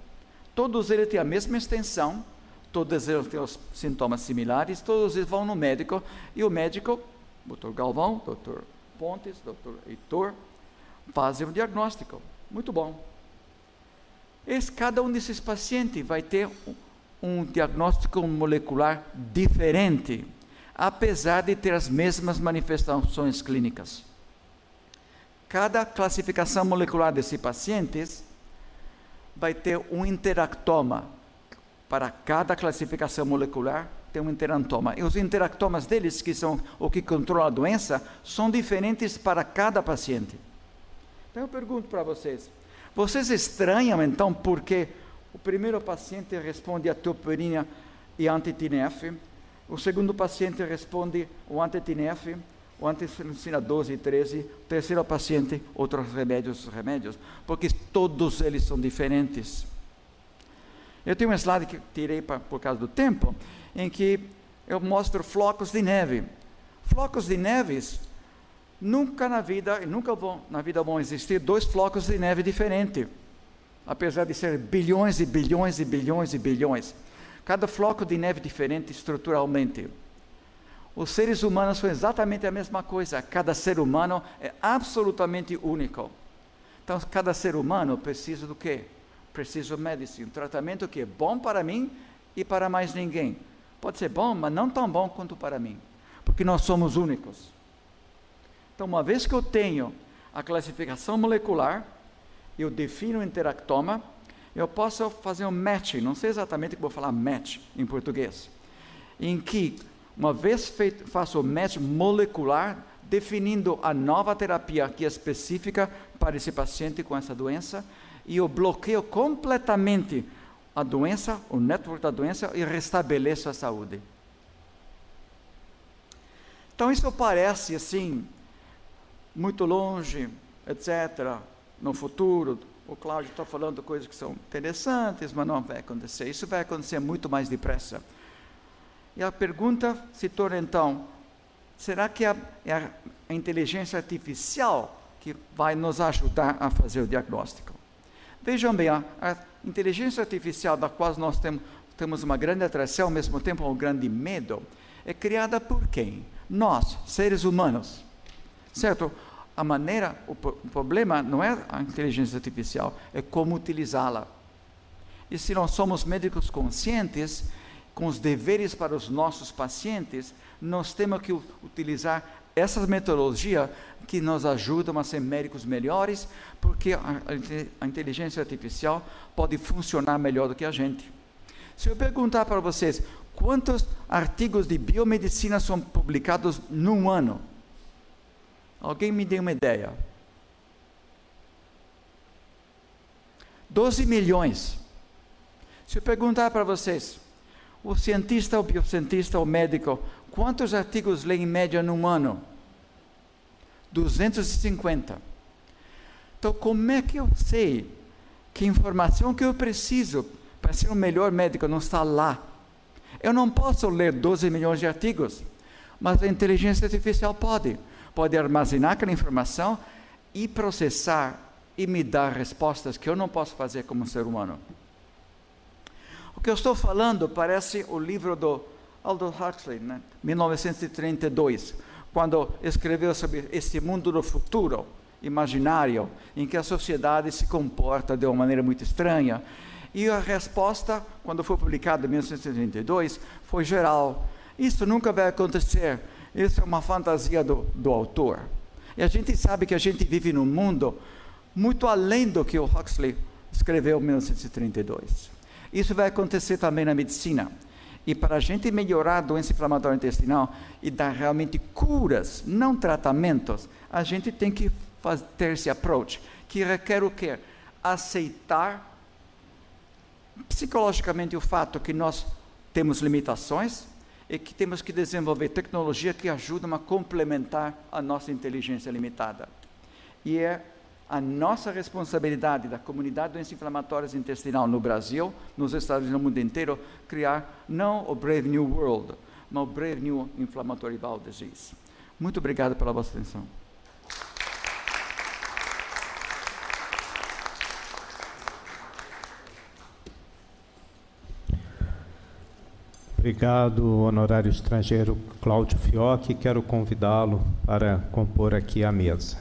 S6: Todos eles têm a mesma extensão, todos eles têm os sintomas similares, todos eles vão no médico, e o médico, Dr. Galvão, Dr. Pontes, Dr. Heitor, fazem um diagnóstico. Muito bom. Cada um desses pacientes vai ter um diagnóstico molecular diferente, apesar de ter as mesmas manifestações clínicas. Cada classificação molecular desses pacientes vai ter um interactoma. Para cada classificação molecular, tem um interactoma. E os interactomas deles, que são o que controla a doença, são diferentes para cada paciente. Então eu pergunto para vocês, vocês estranham então porque o primeiro paciente responde a tioperina e anti-TNF, O segundo paciente responde o anti-TNF, o anti-interleucina 12 e 13. O terceiro paciente, outros remédios, porque todos eles são diferentes. Eu tenho um slide que tirei por causa do tempo, em que eu mostro flocos de neve. Flocos de neves, nunca na vida vão existir 2 flocos de neve diferentes, apesar de ser bilhões e bilhões e bilhões e bilhões. Cada floco de neve diferente estruturalmente. Os seres humanos são exatamente a mesma coisa. Cada ser humano é absolutamente único. Então, cada ser humano precisa do quê? Precisa de medicina, um tratamento que é bom para mim e para mais ninguém. Pode ser bom, mas não tão bom quanto para mim, porque nós somos únicos. Então, uma vez que eu tenho a classificação molecular, eu defino o interactoma, eu posso fazer um match, não sei exatamente como vou falar match em português, em que, uma vez feito, faço o match molecular, definindo a nova terapia que é específica para esse paciente com essa doença, e eu bloqueio completamente a doença, o network da doença, e restabeleço a saúde. Então isso parece assim, muito longe, etc., no futuro. O Cláudio está falando coisas que são interessantes, mas não vai acontecer. Isso vai acontecer muito mais depressa. E a pergunta se torna então, será que é a inteligência artificial que vai nos ajudar a fazer o diagnóstico? Vejam bem, a inteligência artificial da qual nós temos uma grande atração, ao mesmo tempo um grande medo, é criada por quem? Nós, seres humanos. Certo? O problema não é a inteligência artificial, é como utilizá-la. E se nós somos médicos conscientes, com os deveres para os nossos pacientes, nós temos que utilizar essa metodologia que nos ajudam a ser médicos melhores, porque a inteligência artificial pode funcionar melhor do que a gente. Se eu perguntar para vocês, quantos artigos de biomedicina são publicados num ano? Alguém me dê uma ideia. 12 milhões. Se eu perguntar para vocês, o cientista, o biocientista, o médico, quantos artigos lê em média num ano? 250. Então, como é que eu sei que a informação que eu preciso para ser um melhor médico não está lá? Eu não posso ler 12 milhões de artigos, mas a inteligência artificial pode armazenar aquela informação e processar e me dar respostas que eu não posso fazer como ser humano. O que eu estou falando parece o livro do Aldous Huxley, 1932, quando escreveu sobre esse mundo do futuro imaginário, em que a sociedade se comporta de uma maneira muito estranha. E a resposta, quando foi publicada em 1932, foi geral. Isso nunca vai acontecer. Isso é uma fantasia do autor. E a gente sabe que a gente vive num mundo muito além do que o Huxley escreveu em 1932. Isso vai acontecer também na medicina. E para a gente melhorar a doença inflamatória intestinal e dar realmente curas, não tratamentos, a gente tem que ter esse approach, que requer o quê? Aceitar psicologicamente o fato que nós temos limitações e que temos que desenvolver tecnologia que ajudam a complementar a nossa inteligência limitada. E é a nossa responsabilidade da comunidade de doenças inflamatórias intestinal no Brasil, nos Estados Unidos, no mundo inteiro, criar não o Brave New World, mas o Brave New Inflammatory Bowel Disease. Muito obrigado pela vossa atenção.
S1: Obrigado, honorário estrangeiro Cláudio Fiocchi. Quero convidá-lo para compor aqui a mesa.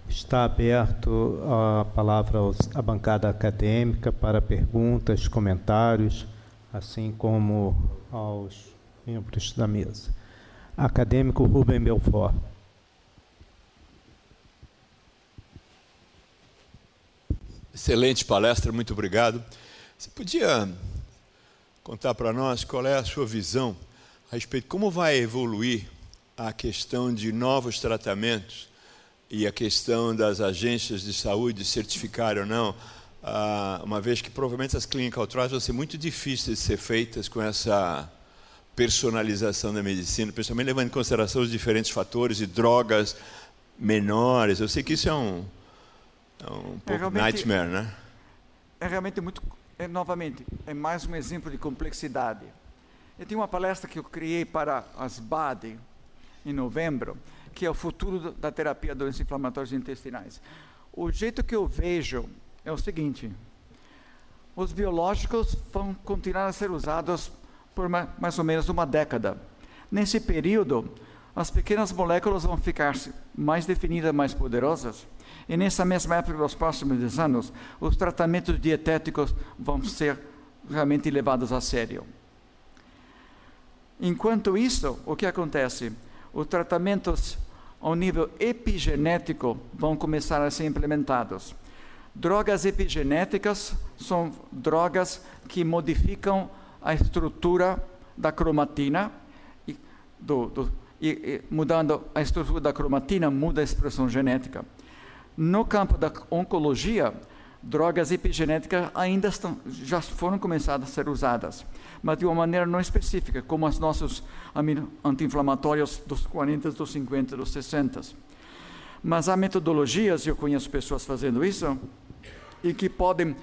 S1: Está aberto a palavra à bancada acadêmica para perguntas, comentários, assim como aos membros da mesa. Acadêmico Rubem Belfort.
S5: Excelente palestra, muito obrigado. Você podia contar para nós qual é a sua visão a respeito de como vai evoluir a questão de novos tratamentos e a questão das agências de saúde certificar ou não uma vez que provavelmente as clinical trials vão ser muito difíceis de ser feitas com essa personalização da medicina, principalmente levando em consideração os diferentes fatores e drogas menores. Eu sei que isso é um pouco nightmare, né?
S6: É realmente muito, novamente, é mais um exemplo de complexidade. Eu tenho uma palestra que eu criei para as BAD em novembro, que é o futuro da terapia de doenças inflamatórias intestinais. O jeito que eu vejo é o seguinte: os biológicos vão continuar a ser usados por mais ou menos uma década. Nesse período, as pequenas moléculas vão ficar mais definidas, mais poderosas, e nessa mesma época, nos próximos 10 anos, os tratamentos dietéticos vão ser realmente levados a sério. Enquanto isso, o que acontece? Os tratamentos ao nível epigenético vão começar a ser implementados. Drogas epigenéticas são drogas que modificam a estrutura da cromatina, e mudando a estrutura da cromatina, muda a expressão genética. No campo da oncologia, drogas epigenéticas já foram começadas a ser usadas, mas de uma maneira não específica, como os nossos anti-inflamatórios dos 40, dos 50, dos 60. Mas há metodologias, eu conheço pessoas fazendo isso, e que podem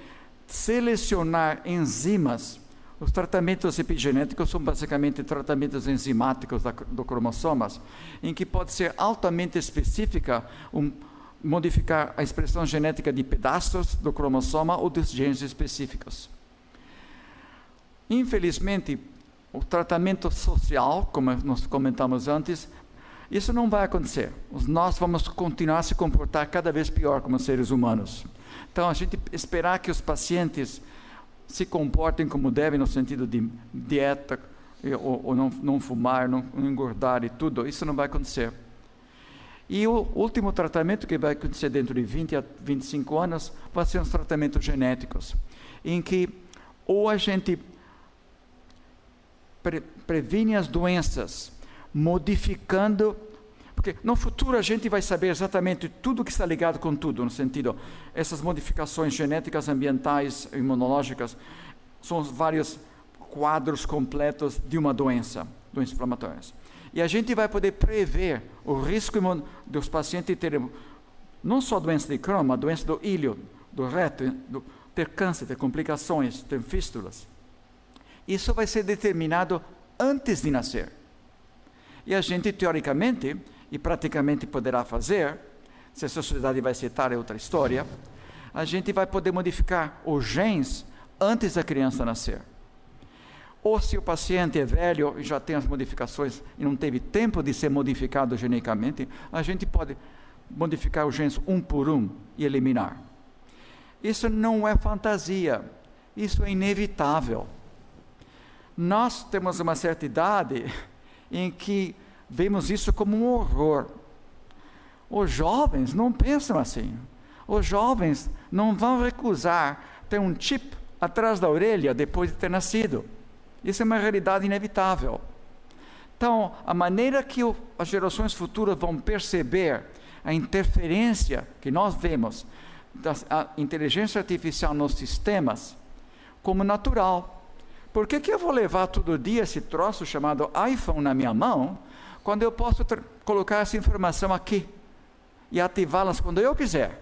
S6: selecionar enzimas. Os tratamentos epigenéticos são basicamente tratamentos enzimáticos do cromossomas, em que pode ser altamente específica, modificar a expressão genética de pedaços do cromossoma ou dos genes específicos. Infelizmente, o tratamento social, como nós comentamos antes, isso não vai acontecer. Nós vamos continuar a se comportar cada vez pior como seres humanos. Então, a gente esperar que os pacientes se comportem como devem, no sentido de dieta, ou não fumar, não engordar e tudo, isso não vai acontecer. E o último tratamento que vai acontecer dentro de 20 a 25 anos vai ser os tratamentos genéticos, em que ou a gente previne as doenças modificando, porque no futuro a gente vai saber exatamente tudo que está ligado com tudo, no sentido, essas modificações genéticas, ambientais, imunológicas, são vários quadros completos de uma doenças inflamatórias. E a gente vai poder prever o risco dos pacientes terem não só doença de Crohn, mas doença do íleo, do reto, ter câncer, ter complicações, ter fístulas. Isso vai ser determinado antes de nascer. E a gente, teoricamente, e praticamente poderá fazer, se a sociedade vai aceitar é outra história, a gente vai poder modificar os genes antes da criança nascer. Ou se o paciente é velho e já tem as modificações e não teve tempo de ser modificado geneticamente, a gente pode modificar os genes um por um e eliminar. Isso não é fantasia, isso é inevitável. Nós temos uma certa idade em que vemos isso como um horror. Os jovens não pensam assim. Os jovens não vão recusar ter um chip atrás da orelha depois de ter nascido. Isso é uma realidade inevitável. Então, a maneira que as gerações futuras vão perceber a interferência que nós vemos da inteligência artificial nos sistemas como natural. Por que eu vou levar todo dia esse troço chamado iPhone na minha mão, quando eu posso colocar essa informação aqui e ativá-las quando eu quiser?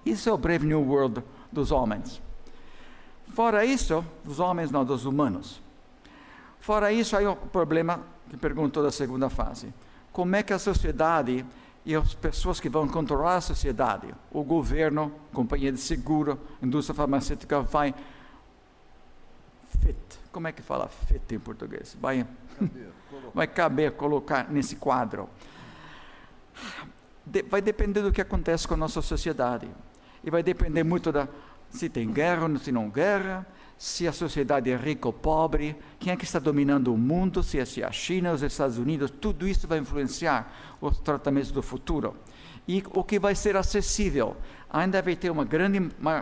S6: Isso é o Brave New World dos homens. Fora isso, dos homens não, dos humanos. Fora isso, aí o problema que perguntou da segunda fase. Como é que a sociedade e as pessoas que vão controlar a sociedade, o governo, companhia de seguro, indústria farmacêutica, como é que fala fit em português? Vai caber colocar nesse quadro. Vai depender do que acontece com a nossa sociedade. E vai depender muito se tem guerra ou se não guerra, se a sociedade é rica ou pobre, quem é que está dominando o mundo, se é a China, os Estados Unidos, tudo isso vai influenciar os tratamentos do futuro. E o que vai ser acessível? Ainda vai ter uma grande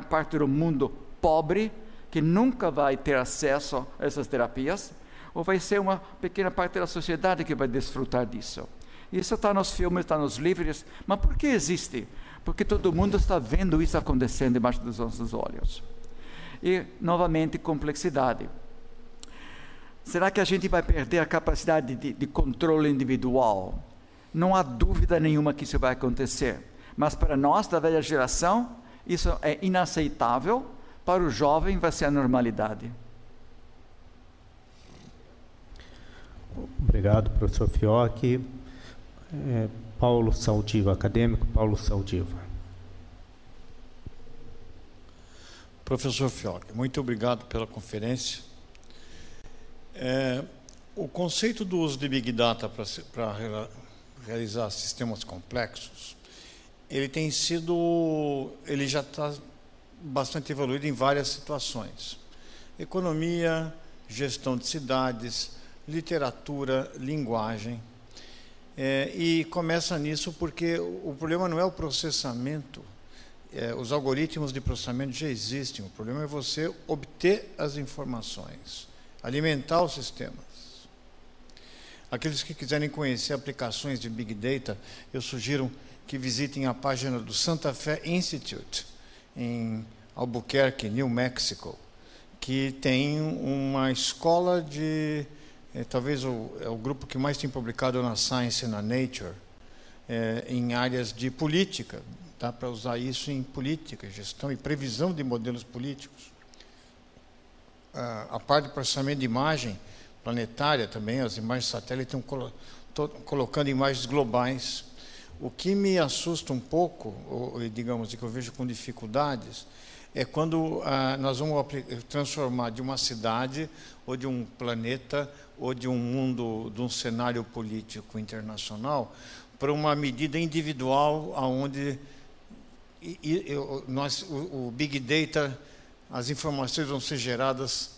S6: parte do mundo pobre, que nunca vai ter acesso a essas terapias, ou vai ser uma pequena parte da sociedade que vai desfrutar disso. Isso está nos filmes, está nos livros, mas por que existe? porque todo mundo está vendo isso acontecendo debaixo dos nossos olhos. E, novamente, complexidade. Será que a gente vai perder a capacidade de controle individual? Não há dúvida nenhuma que isso vai acontecer. Mas para nós, da velha geração, isso é inaceitável. Para o jovem, vai ser a normalidade.
S1: Obrigado, professor Fiocchi. Paulo Saldiva, acadêmico Paulo Saldiva.
S7: Professor Fiocchi, muito obrigado pela conferência. O conceito do uso de Big Data para realizar sistemas complexos, ele já está bastante evoluído em várias situações. Economia, gestão de cidades, literatura, linguagem. E começa nisso porque o problema não é o processamento. Os algoritmos de processamento já existem. O problema é você obter as informações, alimentar os sistemas. Aqueles que quiserem conhecer aplicações de Big Data, eu sugiro que visitem a página do Santa Fe Institute, em Albuquerque, New Mexico, que tem uma escola de... talvez é o grupo que mais tem publicado na Science e na Nature, em áreas de política. Dá para usar isso em política, gestão e previsão de modelos políticos. A parte de processamento de imagem planetária também, as imagens satélites estão colocando imagens globais. O que me assusta um pouco, ou digamos que eu vejo com dificuldades, é quando nós vamos transformar de uma cidade, ou de um planeta, ou de um mundo, de um cenário político internacional, para uma medida individual, onde o Big Data, as informações vão ser geradas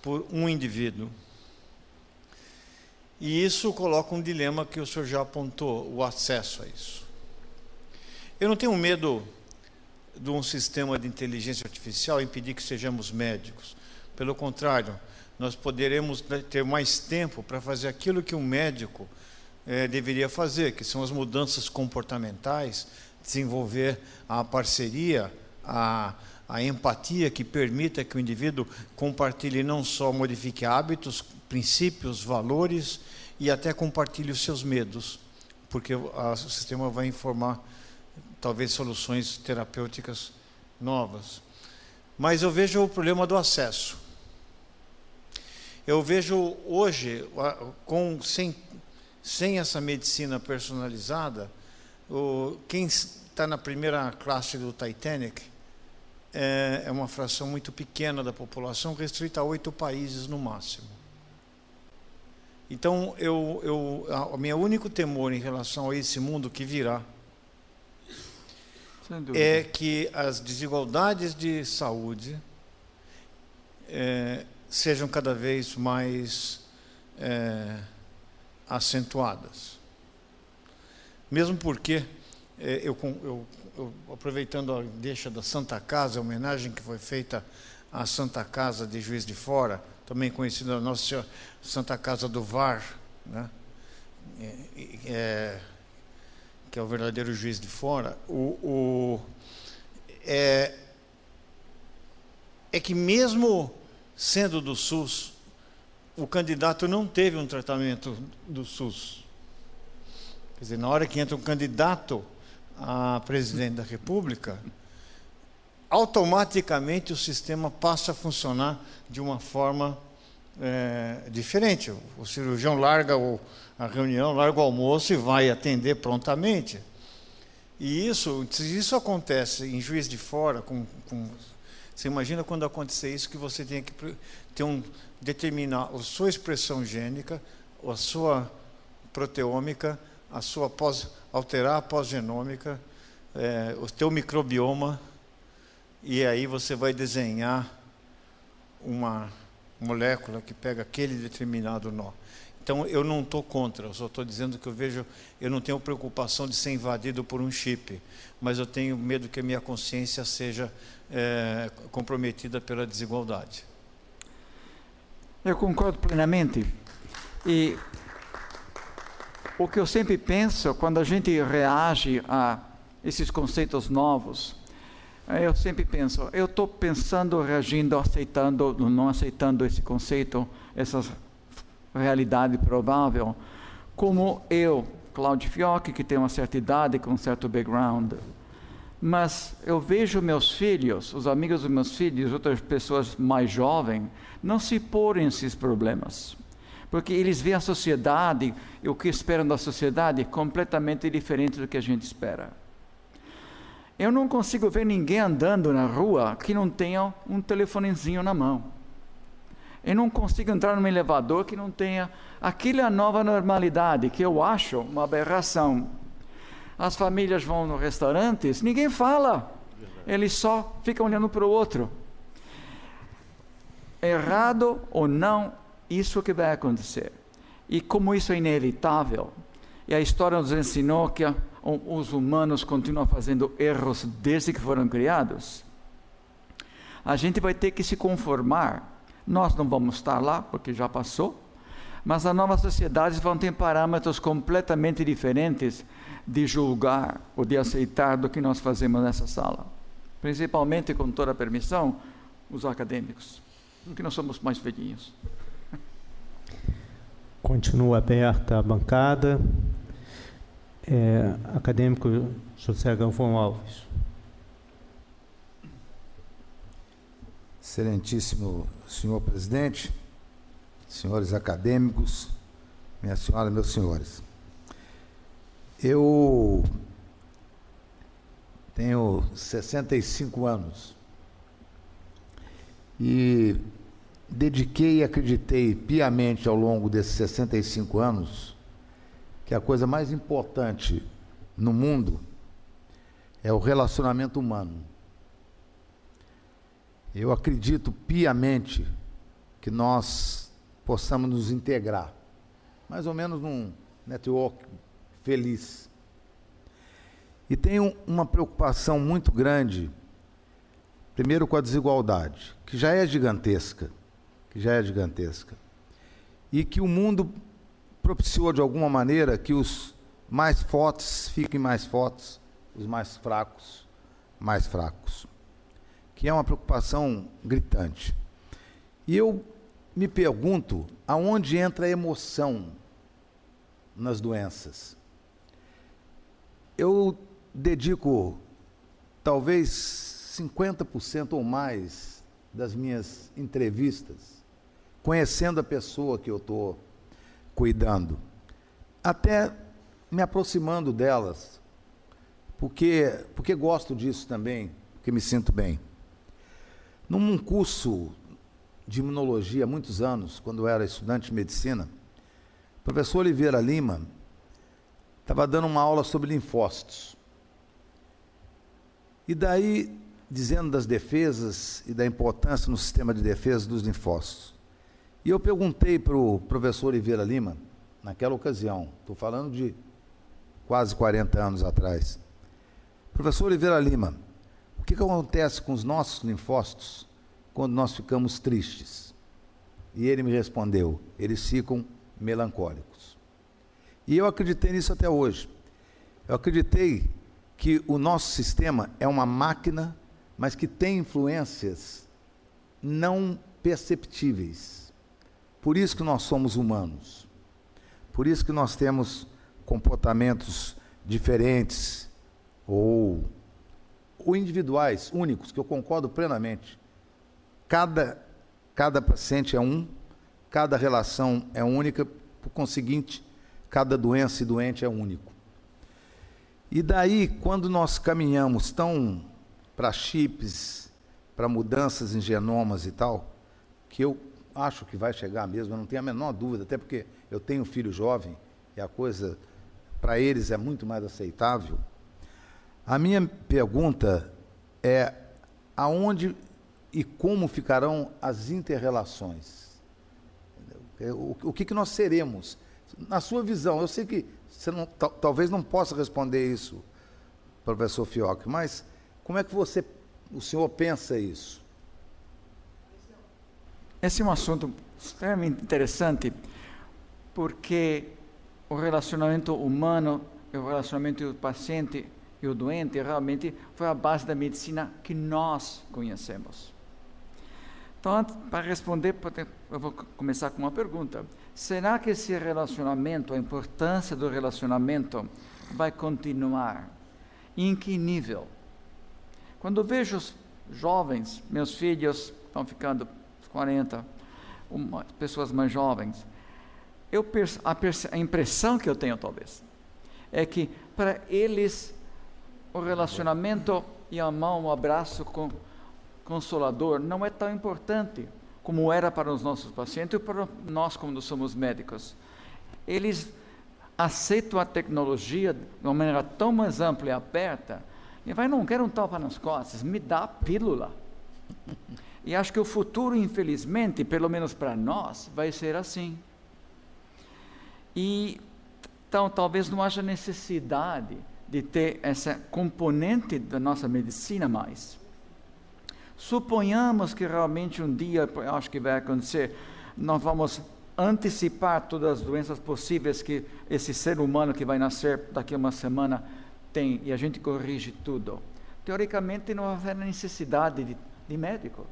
S7: por um indivíduo. E isso coloca um dilema que o senhor já apontou, o acesso a isso. Eu não tenho medo de um sistema de inteligência artificial impedir que sejamos médicos. Pelo contrário, nós poderemos ter mais tempo para fazer aquilo que um médico deveria fazer, que são as mudanças comportamentais, desenvolver a parceria, a empatia que permita que o indivíduo compartilhe, não só modifique hábitos, princípios, valores, e até compartilhe os seus medos, porque o sistema vai informar talvez soluções terapêuticas novas. Mas eu vejo o problema do acesso. Eu vejo hoje, sem essa medicina personalizada, quem está na primeira classe do Titanic é uma fração muito pequena da população, restrita a 8 países no máximo. Então, o meu único temor em relação a esse mundo que virá é que as desigualdades de saúde sejam cada vez mais acentuadas. Mesmo porque, aproveitando a deixa da Santa Casa, a homenagem que foi feita à Santa Casa de Juiz de Fora, também conhecida a Nossa Senhora Santa Casa do Var, né? Que é o verdadeiro Juiz de Fora, é que mesmo sendo do SUS, o candidato não teve um tratamento do SUS. Quer dizer, na hora que entra um candidato a presidente da República, automaticamente o sistema passa a funcionar de uma forma diferente. O cirurgião larga a reunião, larga o almoço e vai atender prontamente. E se isso acontece em Juiz de Fora, você imagina quando acontecer isso, que você tem que determinar a sua expressão gênica, a sua proteômica, alterar a pós-genômica, o teu microbioma, e aí você vai desenhar uma molécula que pega aquele determinado nó. Então, eu não estou contra, eu só estou dizendo que eu não tenho preocupação de ser invadido por um chip, mas eu tenho medo que a minha consciência seja comprometida pela desigualdade.
S6: Eu concordo plenamente. E o que eu sempre penso, quando a gente reage a esses conceitos novos, eu sempre penso, eu estou pensando, reagindo, aceitando, não aceitando esse conceito, essa realidade provável, como eu, Cláudio Fiocchi, que tem uma certa idade, com um certo background. Mas eu vejo meus filhos, os amigos dos meus filhos, outras pessoas mais jovens, não se porem esses problemas. Porque eles veem a sociedade, e o que esperam da sociedade, completamente diferente do que a gente espera. Eu não consigo ver ninguém andando na rua que não tenha um telefonezinho na mão. Eu não consigo entrar num elevador que não tenha... Aquilo é a nova normalidade, que eu acho uma aberração. As famílias vão nos restaurantes, ninguém fala. Eles só ficam olhando para o outro. Errado ou não, isso que vai acontecer. E como isso é inevitável, e a história nos ensinou que os humanos continuam fazendo erros desde que foram criados, a gente vai ter que se conformar. Nós não vamos estar lá, porque já passou, mas as novas sociedades vão ter parâmetros completamente diferentes de julgar ou de aceitar do que nós fazemos nessa sala. Principalmente, com toda a permissão, os acadêmicos, porque nós somos mais velhinhos.
S1: Continua aberta a bancada. Acadêmico José Galvão Alves.
S8: Excelentíssimo senhor presidente, senhores acadêmicos, minha senhora, meus senhores. Eu tenho 65 anos e dediquei e acreditei piamente ao longo desses 65 anos que a coisa mais importante no mundo é o relacionamento humano. Eu acredito piamente que nós possamos nos integrar, mais ou menos num network feliz. E tenho uma preocupação muito grande, primeiro com a desigualdade, que já é gigantesca, e que o mundo propiciou de alguma maneira que os mais fortes fiquem mais fortes, os mais fracos, que é uma preocupação gritante. E eu me pergunto, aonde entra a emoção nas doenças? Eu dedico talvez 50% ou mais das minhas entrevistas conhecendo a pessoa que eu estou cuidando, até me aproximando delas, porque gosto disso também, porque me sinto bem. Num curso de imunologia há muitos anos, quando eu era estudante de medicina, o professor Oliveira Lima estava dando uma aula sobre linfócitos. E daí, dizendo das defesas e da importância no sistema de defesa dos linfócitos. E eu perguntei para o professor Oliveira Lima, naquela ocasião, estou falando de quase 40 anos atrás, professor Oliveira Lima, o que acontece com os nossos linfócitos quando nós ficamos tristes? E ele me respondeu, eles ficam melancólicos. E eu acreditei nisso até hoje. Eu acreditei que o nosso sistema é uma máquina, mas que tem influências não perceptíveis. Por isso que nós somos humanos. Por isso que nós temos comportamentos diferentes ou individuais, únicos, que eu concordo plenamente. Cada paciente é um, cada relação é única, por conseguinte, cada doença e doente é único. E daí, quando nós caminhamos tão para chips, para mudanças em genomas e tal, que eu acho que vai chegar mesmo, eu não tenho a menor dúvida, até porque eu tenho um filho jovem, e a coisa, para eles, é muito mais aceitável. A minha pergunta é, aonde e como ficarão as inter-relações? O que nós seremos? Na sua visão, eu sei que você não, talvez não possa responder isso, professor Fiocchi, mas como é que o senhor pensa isso?
S6: Esse é um assunto extremamente interessante, porque o relacionamento humano e o relacionamento do paciente e o doente realmente foi a base da medicina que nós conhecemos. Então, para responder, eu vou começar com uma pergunta. Será que esse relacionamento, a importância do relacionamento, vai continuar? Em que nível? Quando vejo os jovens, meus filhos estão ficando 40, pessoas mais jovens, a impressão que eu tenho, talvez, é que para eles o relacionamento e a mão, o abraço consolador não é tão importante como era para os nossos pacientes e para nós, quando somos médicos. Eles aceitam a tecnologia de uma maneira tão mais ampla e aberta, e não quero um tapa nas costas, me dá a pílula. E acho que o futuro, infelizmente, pelo menos para nós, vai ser assim. E então talvez não haja necessidade de ter essa componente da nossa medicina mais. Suponhamos que realmente um dia, acho que vai acontecer, nós vamos antecipar todas as doenças possíveis que esse ser humano que vai nascer daqui a uma semana tem, e a gente corrige tudo. Teoricamente não haverá necessidade de médico.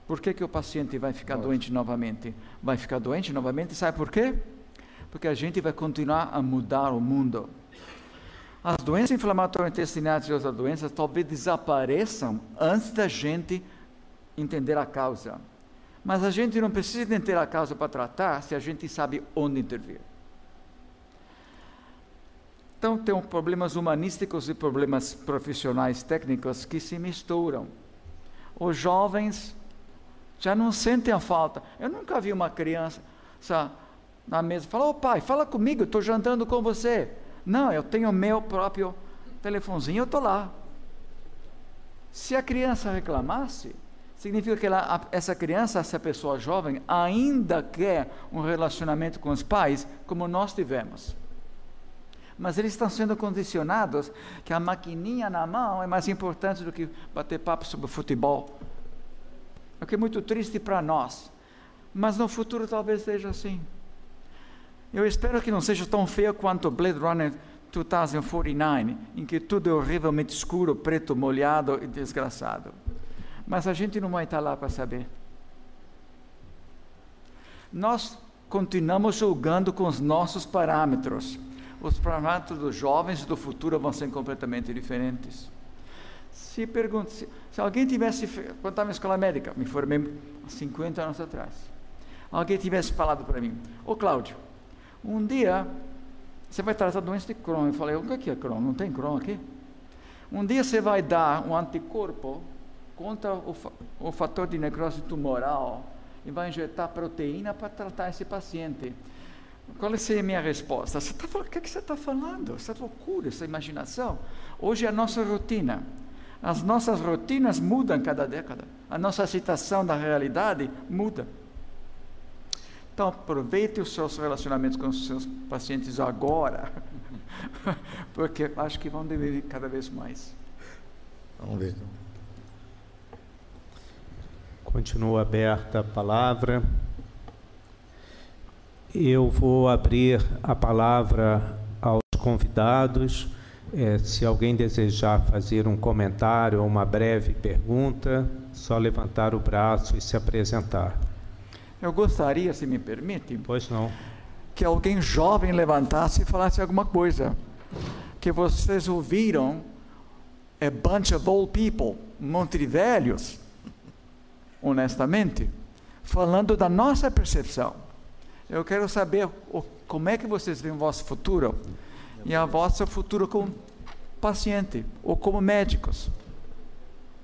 S6: Por que o paciente vai ficar doente novamente? Vai ficar doente novamente, sabe por quê? Porque a gente vai continuar a mudar o mundo. As doenças inflamatórias intestinais e outras doenças talvez desapareçam antes da gente entender a causa. Mas a gente não precisa entender a causa para tratar se a gente sabe onde intervir. Então, tem problemas humanísticos e problemas profissionais técnicos que se misturam. Os jovens já não sentem a falta. Eu nunca vi uma criança na mesa falar: ô pai, fala comigo, eu estou jantando com você. Não, eu tenho o meu próprio telefonzinho, eu estou lá. Se a criança reclamasse, significa que essa criança, essa pessoa jovem, ainda quer um relacionamento com os pais, como nós tivemos. Mas eles estão sendo condicionados que a maquininha na mão é mais importante do que bater papo sobre futebol. O que é muito triste para nós. Mas no futuro talvez seja assim. Eu espero que não seja tão feio quanto Blade Runner 2049, em que tudo é horrivelmente escuro, preto, molhado e desgraçado. Mas a gente não vai estar lá para saber. Nós continuamos julgando com os nossos parâmetros. Os parâmetros dos jovens e do futuro vão ser completamente diferentes. Se alguém tivesse, quando estava na escola médica, me formei 50 anos atrás, alguém tivesse falado para mim: ô Cláudio, um dia você vai tratar a doença de Crohn. Eu falei: o que é Crohn? Não tem Crohn aqui? Um dia você vai dar um anticorpo contra o fator de necrose tumoral e vai injetar proteína para tratar esse paciente. Qual seria a minha resposta? O que você está falando? Essa loucura, essa imaginação. Hoje é a nossa rotina. As nossas rotinas mudam cada década. A nossa aceitação da realidade muda. Então, aproveite os seus relacionamentos com os seus pacientes agora, porque acho que vão dever cada vez mais.
S8: Vamos ver.
S1: Continua aberta a palavra. Eu vou abrir a palavra aos convidados. Se alguém desejar fazer um comentário ou uma breve pergunta, só levantar o braço e se apresentar.
S6: Eu gostaria, se me permite,
S1: pois não,
S6: que alguém jovem levantasse e falasse alguma coisa. Que vocês ouviram a bunch of old people, um monte de velhos, honestamente, falando da nossa percepção. Eu quero saber como é que vocês veem o vosso futuro e o vosso futuro como paciente ou como médicos.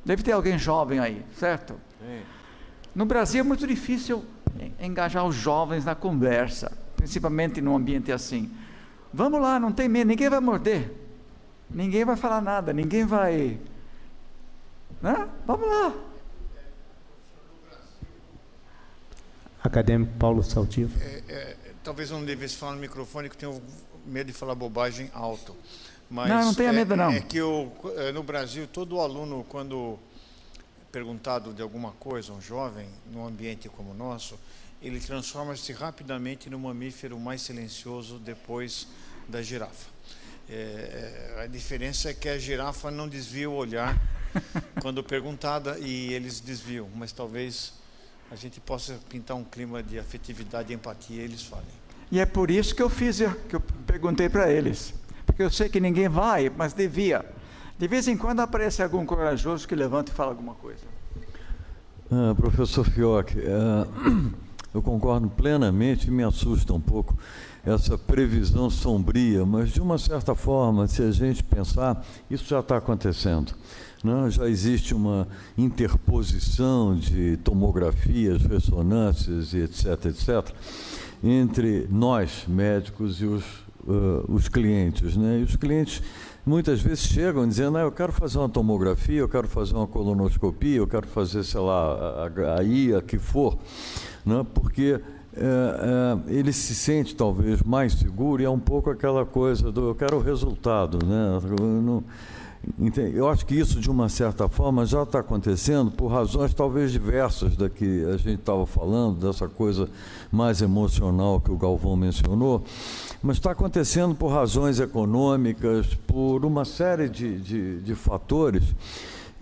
S6: Deve ter alguém jovem aí, certo? No Brasil é muito difícil engajar os jovens na conversa, principalmente num ambiente assim. Vamos lá, não tem medo, ninguém vai morder, ninguém vai falar nada, ninguém vai... Né? Vamos lá.
S1: Acadêmico Paulo Saldivo.
S7: Talvez eu não devesse falar no microfone, que tenho medo de falar bobagem alto. Mas
S6: não tenha medo não.
S7: É que no Brasil, todo aluno, quando perguntado de alguma coisa, um jovem, num ambiente como o nosso, ele transforma-se rapidamente no mamífero mais silencioso depois da girafa. A diferença é que a girafa não desvia o olhar quando perguntada e eles desviam, mas talvez a gente possa pintar um clima de afetividade e empatia e eles falem.
S6: E é por isso que eu perguntei para eles, porque eu sei que ninguém vai, mas devia. De vez em quando aparece algum corajoso que levanta e fala alguma coisa.
S9: Professor Fioc, eu concordo plenamente e me assusta um pouco essa previsão sombria, mas de uma certa forma, se a gente pensar, isso já está acontecendo. Né? Já existe uma interposição de tomografias, ressonâncias e etc., entre nós, médicos, e os clientes. Né? E os clientes muitas vezes chegam dizendo, eu quero fazer uma tomografia, eu quero fazer uma colonoscopia, eu quero fazer, sei lá, a IA que for, né? Porque ele se sente talvez mais seguro e é um pouco aquela coisa do eu quero o resultado, né? Eu acho que isso, de uma certa forma, já está acontecendo por razões talvez diversas da que a gente estava falando, dessa coisa mais emocional que o Galvão mencionou, mas está acontecendo por razões econômicas, por uma série de fatores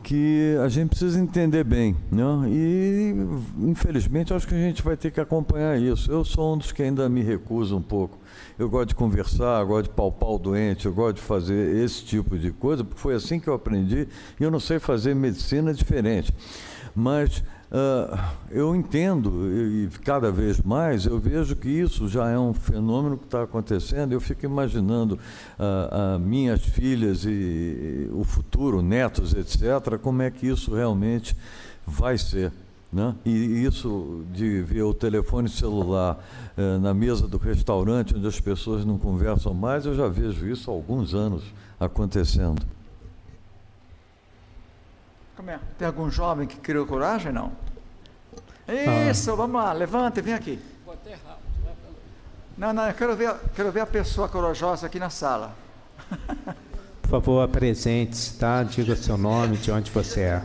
S9: que a gente precisa entender bem, né? E, infelizmente, acho que a gente vai ter que acompanhar isso. Eu sou um dos que ainda me recuso um pouco. Eu gosto de conversar, eu gosto de palpar o doente, eu gosto de fazer esse tipo de coisa, porque foi assim que eu aprendi, e eu não sei fazer medicina diferente. Mas eu entendo, e cada vez mais eu vejo que isso já é um fenômeno que está acontecendo. Eu fico imaginando minhas filhas e o futuro, netos, etc., como é que isso realmente vai ser. Né? E isso de ver o telefone celular na mesa do restaurante, onde as pessoas não conversam mais, eu já vejo isso há alguns anos acontecendo.
S6: Como é? Tem algum jovem que criou coragem, não? Isso, vamos lá, levanta e vem aqui.
S3: Vou até rápido.
S6: Não, eu quero ver a pessoa corajosa aqui na sala.
S1: Por favor, apresente-se, tá? Diga seu nome, de onde você é.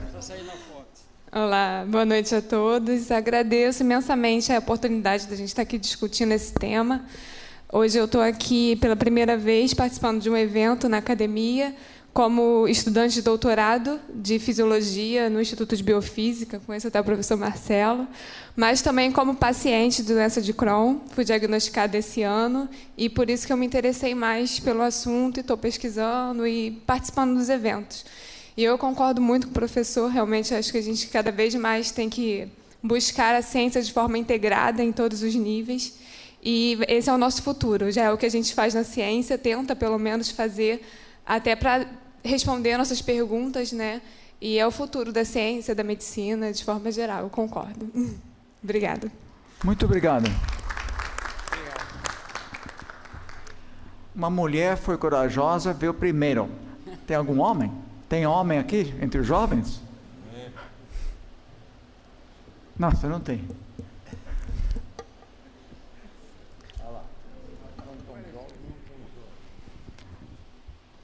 S10: Olá, boa noite a todos. Agradeço imensamente a oportunidade da gente estar aqui discutindo esse tema. Hoje eu estou aqui pela primeira vez participando de um evento na academia, como estudante de doutorado de Fisiologia no Instituto de Biofísica, conheço até o professor Marcelo, mas também como paciente de doença de Crohn, fui diagnosticada esse ano, e por isso que eu me interessei mais pelo assunto e estou pesquisando e participando dos eventos. E eu concordo muito com o professor, realmente acho que a gente cada vez mais tem que buscar a ciência de forma integrada em todos os níveis, e esse é o nosso futuro, já é o que a gente faz na ciência, tenta pelo menos fazer até para responder nossas perguntas, né? E é o futuro da ciência, da medicina, de forma geral, eu concordo. Obrigada.
S6: Muito obrigado. Uma mulher foi corajosa, veio primeiro. Tem algum homem? Tem homem aqui entre os jovens? Nossa, não tem.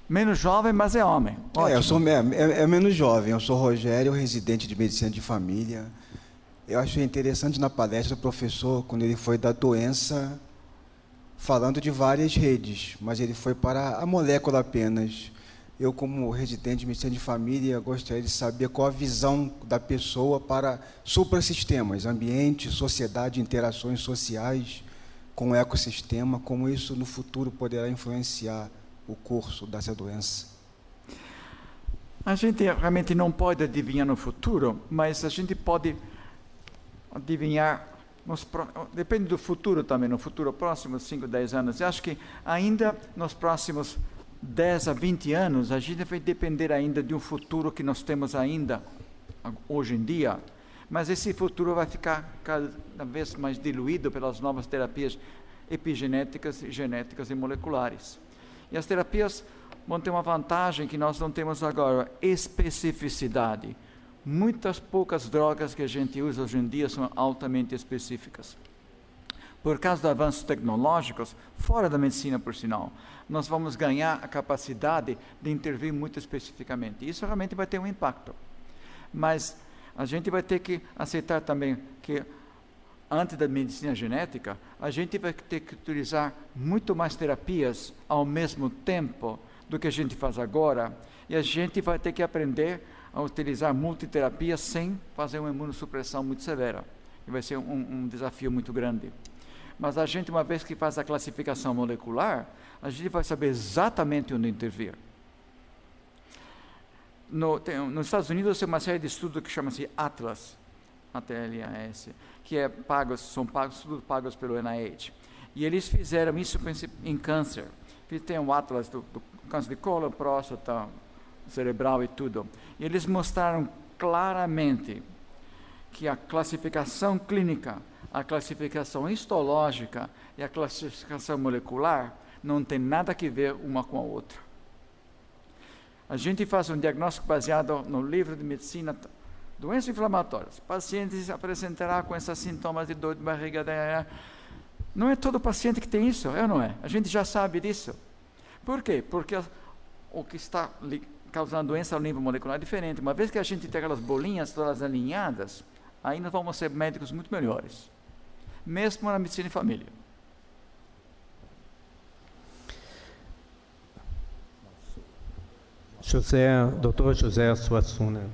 S6: Menos jovem, mas é homem.
S11: Eu sou menos jovem. Eu sou Rogério, residente de medicina de família. Eu achei interessante na palestra do professor, quando ele foi da doença, falando de várias redes, mas ele foi para a molécula apenas. Eu, como residente de medicina de família, gostaria de saber qual a visão da pessoa para suprassistemas, ambiente, sociedade, interações sociais com o ecossistema, como isso no futuro poderá influenciar o curso dessa doença.
S6: A gente realmente não pode adivinhar no futuro, mas a gente pode adivinhar, depende do futuro também, no futuro próximo, 5, 10 anos. Eu acho que ainda nos próximos 10 a 20 anos, a gente vai depender ainda de um futuro que nós temos ainda hoje em dia, mas esse futuro vai ficar cada vez mais diluído pelas novas terapias epigenéticas, genéticas e moleculares. E as terapias vão ter uma vantagem que nós não temos agora, especificidade. Muitas poucas drogas que a gente usa hoje em dia são altamente específicas. Por causa dos avanços tecnológicos, fora da medicina, por sinal, nós vamos ganhar a capacidade de intervir muito especificamente. Isso realmente vai ter um impacto. Mas a gente vai ter que aceitar também que, antes da medicina genética, a gente vai ter que utilizar muito mais terapias ao mesmo tempo do que a gente faz agora, e a gente vai ter que aprender a utilizar multiterapia sem fazer uma imunossupressão muito severa. E vai ser um desafio muito grande. Mas a gente, uma vez que faz a classificação molecular, a gente vai saber exatamente onde intervir. Nos Estados Unidos tem uma série de estudos que chama-se ATLAS, ATLAS, que são pagos pelo NIH. E eles fizeram isso em câncer. Tem um Atlas do câncer de cólon, próstata, cerebral e tudo. E eles mostraram claramente que a classificação clínica, a classificação histológica e a classificação molecular não tem nada a ver uma com a outra. A gente faz um diagnóstico baseado no livro de medicina, doenças inflamatórias. Pacientes apresentarão com esses sintomas de dor de barriga. Não é todo paciente que tem isso, é ou não é? A gente já sabe disso. Por quê? Porque o que está causando doença ao nível molecular é diferente. Uma vez que a gente tem aquelas bolinhas todas alinhadas, aí nós vamos ser médicos muito melhores. Mesmo na medicina de família.
S1: Dr. José Suassuna,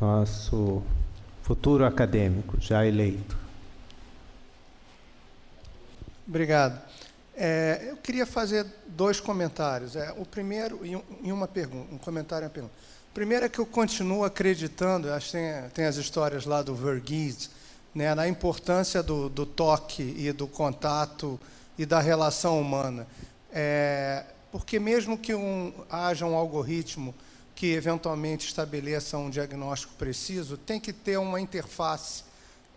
S1: nosso futuro acadêmico, já eleito.
S12: Obrigado. Eu queria fazer 2 comentários. O primeiro e uma pergunta, um comentário e uma pergunta. O primeiro é que eu continuo acreditando, acho que tem as histórias lá do Verghese, né, na importância do toque e do contato e da relação humana. Porque mesmo que haja um algoritmo que eventualmente estabeleça um diagnóstico preciso, tem que ter uma interface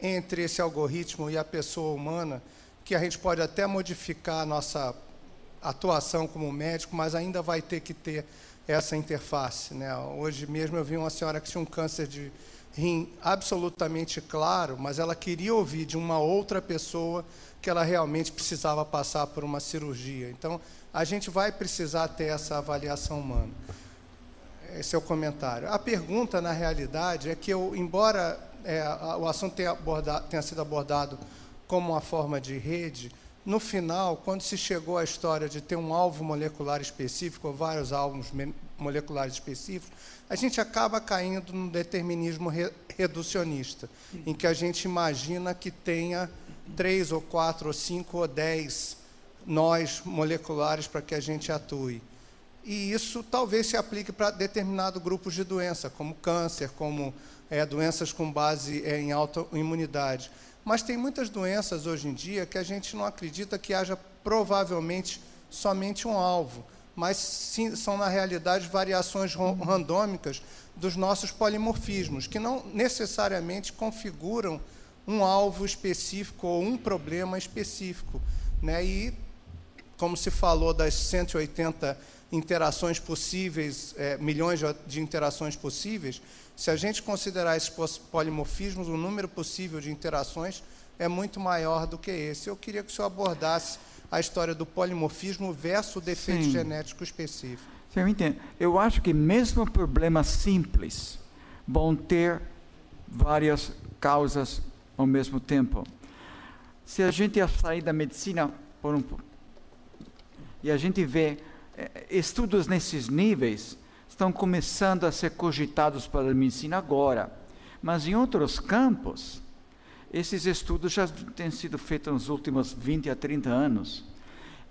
S12: entre esse algoritmo e a pessoa humana, que a gente pode até modificar a nossa atuação como médico, mas ainda vai ter que ter essa interface, né? Hoje mesmo eu vi uma senhora que tinha um câncer de rim absolutamente claro, mas ela queria ouvir de uma outra pessoa que ela realmente precisava passar por uma cirurgia. Então, a gente vai precisar ter essa avaliação humana. Esse é o comentário. A pergunta, na realidade, é que embora o assunto tenha sido abordado como uma forma de rede, no final, quando se chegou à história de ter um alvo molecular específico, ou vários alvos moleculares específicos, a gente acaba caindo num determinismo reducionista, em que a gente imagina que tenha 3 ou 4 ou 5 ou 10 nós moleculares para que a gente atue. E isso talvez se aplique para determinado grupos de doença, como câncer, como doenças com base em autoimunidade. Mas tem muitas doenças hoje em dia que a gente não acredita que haja provavelmente somente um alvo, mas sim, são na realidade variações randômicas dos nossos polimorfismos, que não necessariamente configuram um alvo específico ou um problema específico, né? E, como se falou das 180 interações possíveis, milhões de interações possíveis, se a gente considerar esses polimorfismos, o número possível de interações é muito maior do que esse. Eu queria que o senhor abordasse a história do polimorfismo versus o defeito genético específico.
S6: Sim, eu entendo. Eu acho que mesmo problemas simples vão ter várias causas ao mesmo tempo. Se a gente sair da medicina e a gente vê estudos nesses níveis, estão começando a ser cogitados para a medicina agora. Mas em outros campos, esses estudos já têm sido feitos nos últimos 20 a 30 anos.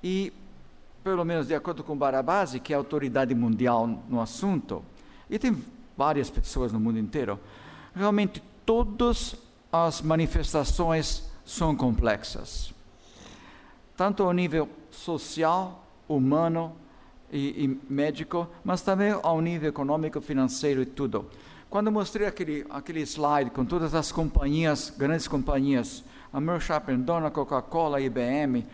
S6: E, pelo menos de acordo com o Barabasi, que é a autoridade mundial no assunto, e tem várias pessoas no mundo inteiro, realmente todas as manifestações são complexas. Tanto ao nível social, humano, e médico, mas também ao nível econômico, financeiro e tudo. Quando eu mostrei aquele slide com todas as companhias, grandes companhias, a Merck Sharp & Dohme, Coca-Cola, IBM,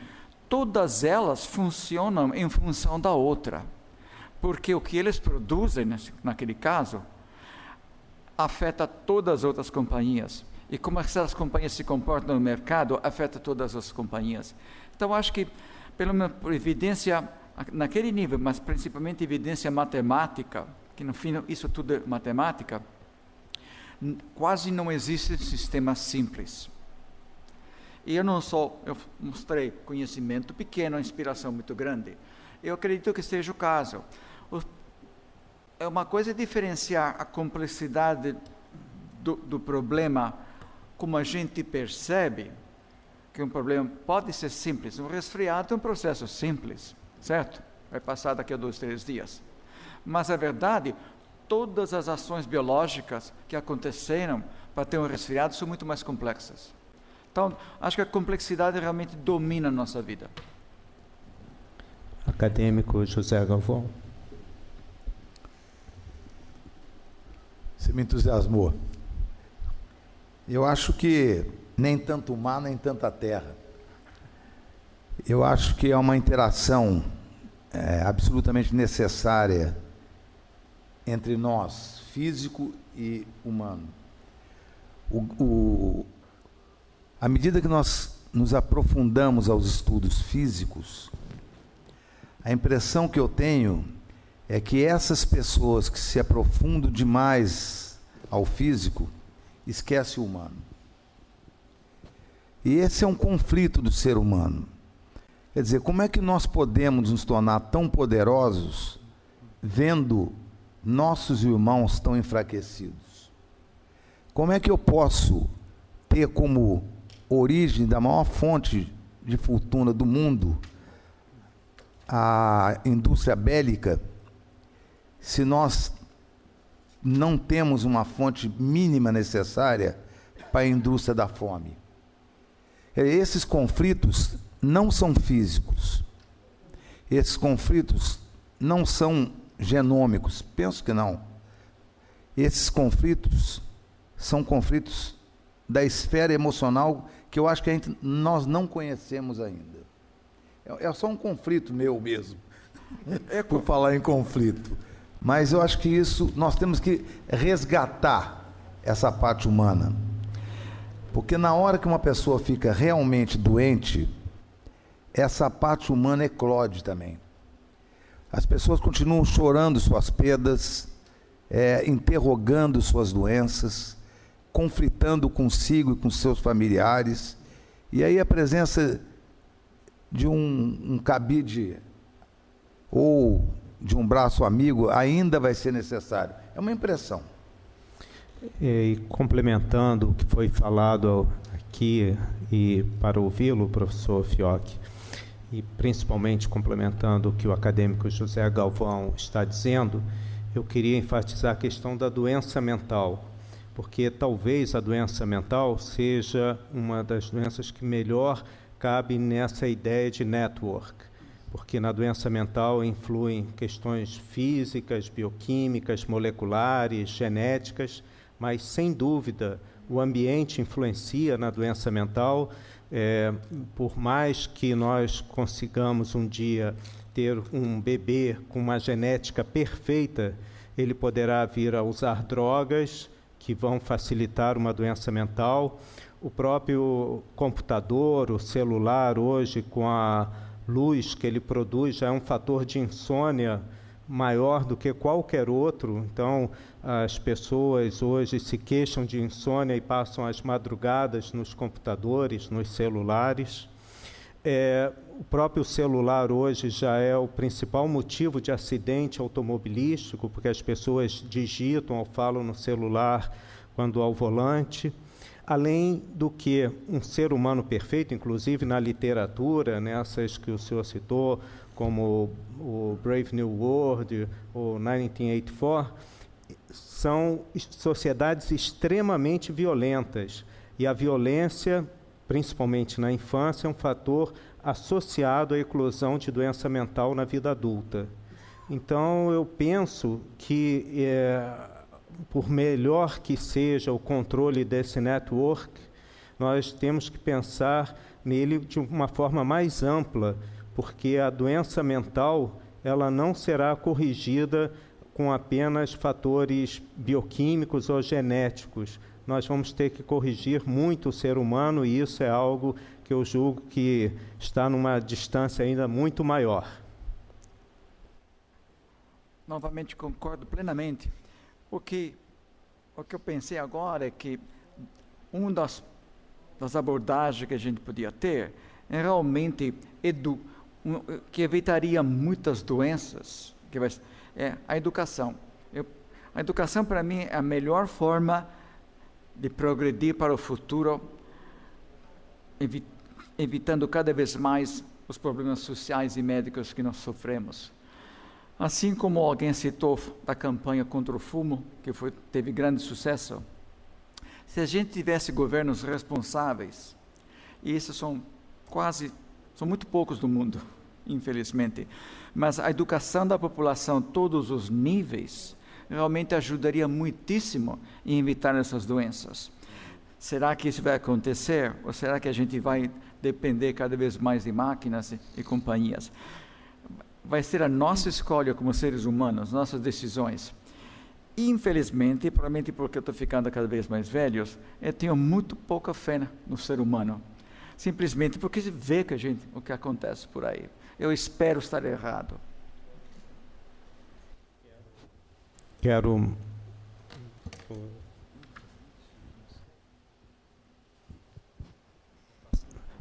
S6: todas elas funcionam em função da outra, porque o que eles produzem, naquele caso, afeta todas as outras companhias, e como essas companhias se comportam no mercado, afeta todas as companhias. Então, acho que, pelo menos por evidência naquele nível, mas principalmente evidência matemática, que no fim isso tudo é matemática, quase não existe sistema simples. E eu mostrei conhecimento pequeno, inspiração muito grande. Eu acredito que seja o caso. É uma coisa diferenciar a complexidade do problema, como a gente percebe que um problema pode ser simples. Um resfriado é um processo simples, certo? Vai passar daqui a 2, 3 dias. Mas, a verdade, todas as ações biológicas que aconteceram para ter um resfriado são muito mais complexas. Então, acho que a complexidade realmente domina a nossa vida.
S1: Acadêmico José Galvão.
S8: Você me entusiasmou. Eu acho que nem tanto o mar, nem tanta terra. Eu acho que é uma interação absolutamente necessária entre nós, físico e humano. À medida que nós nos aprofundamos aos estudos físicos, a impressão que eu tenho é que essas pessoas que se aprofundam demais ao físico, esquecem o humano. E esse é um conflito do ser humano. Quer dizer, como é que nós podemos nos tornar tão poderosos vendo nossos irmãos tão enfraquecidos? Como é que eu posso ter como origem da maior fonte de fortuna do mundo a indústria bélica, se nós não temos uma fonte mínima necessária para a indústria da fome? Esses conflitos não são físicos, esses conflitos não são genômicos, penso que não. Esses conflitos são conflitos da esfera emocional que eu acho que nós não conhecemos ainda. É só um conflito meu mesmo, por falar em conflito. Mas eu acho que isso, nós temos que resgatar essa parte humana. Porque na hora que uma pessoa fica realmente doente, essa parte humana eclode também. As pessoas continuam chorando suas perdas, interrogando suas doenças, conflitando consigo e com seus familiares. E aí a presença de um cabide ou de um braço amigo ainda vai ser necessário. É uma impressão.
S1: E complementando o que foi falado aqui, e para ouvi-lo, professor Fiocchi, e principalmente complementando o que o acadêmico José Galvão está dizendo, eu queria enfatizar a questão da doença mental, porque talvez a doença mental seja uma das doenças que melhor cabe nessa ideia de network, porque na doença mental influem questões físicas, bioquímicas, moleculares, genéticas, mas, sem dúvida, o ambiente influencia na doença mental. Por mais que nós consigamos um dia ter um bebê com uma genética perfeita, ele poderá vir a usar drogas que vão facilitar uma doença mental. O próprio computador, o celular, hoje, com a luz que ele produz, já é um fator de insônia maior do que qualquer outro. Então, as pessoas hoje se queixam de insônia e passam as madrugadas nos computadores, nos celulares. O próprio celular hoje já é o principal motivo de acidente automobilístico, porque as pessoas digitam ou falam no celular quando ao volante. Além do que um ser humano perfeito, inclusive na literatura, nessas que o senhor citou, como o Brave New World, ou 1984, são sociedades extremamente violentas. E a violência, principalmente na infância, é um fator associado à eclosão de doença mental na vida adulta. Então, eu penso que, por melhor que seja o controle desse network, nós temos que pensar nele de uma forma mais ampla, porque a doença mental ela não será corrigida com apenas fatores bioquímicos ou genéticos. Nós vamos ter que corrigir muito o ser humano, e isso é algo que eu julgo que está numa distância ainda muito maior.
S6: Novamente concordo plenamente, porque o que eu pensei agora é que um dos das abordagens que a gente podia ter, é realmente que evitaria muitas doenças, a educação. A educação, para mim, é a melhor forma de progredir para o futuro, evitando cada vez mais os problemas sociais e médicos que nós sofremos. Assim como alguém citou da campanha contra o fumo, que teve grande sucesso, se a gente tivesse governos responsáveis, e esses são muito poucos do mundo, infelizmente, mas a educação da população, todos os níveis, realmente ajudaria muitíssimo em evitar essas doenças. Será que isso vai acontecer? Ou será que a gente vai depender cada vez mais de máquinas e companhias? Vai ser a nossa escolha como seres humanos, nossas decisões. Infelizmente, provavelmente porque eu estou ficando cada vez mais velho, eu tenho muito pouca fé no ser humano. Simplesmente porque se vê o que acontece por aí. Eu espero estar errado.
S1: Quero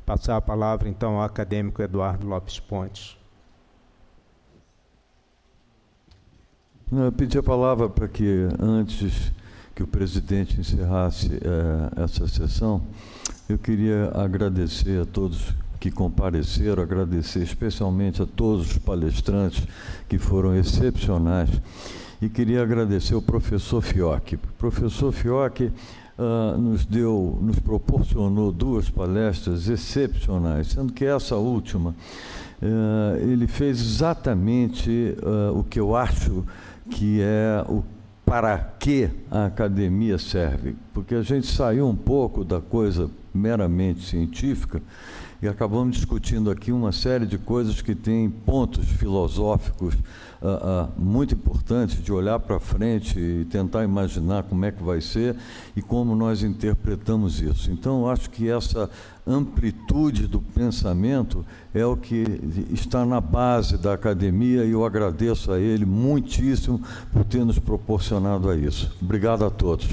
S1: passar a palavra, então, ao acadêmico Eduardo Lopes Pontes.
S9: Eu pedi a palavra para que, antes que o presidente encerrasse essa sessão, eu queria agradecer a todos que compareceram, agradecer especialmente a todos os palestrantes que foram excepcionais, e queria agradecer ao professor Fioch. O professor Fioch nos proporcionou 2 palestras excepcionais, sendo que essa última, ele fez exatamente o que eu acho que é o para que a academia serve, porque a gente saiu um pouco da coisa meramente científica e acabamos discutindo aqui uma série de coisas que têm pontos filosóficos muito importantes de olhar para frente e tentar imaginar como é que vai ser e como nós interpretamos isso. Então, eu acho que essa amplitude do pensamento é o que está na base da academia e eu agradeço a ele muitíssimo por ter nos proporcionado a isso. Obrigado a todos.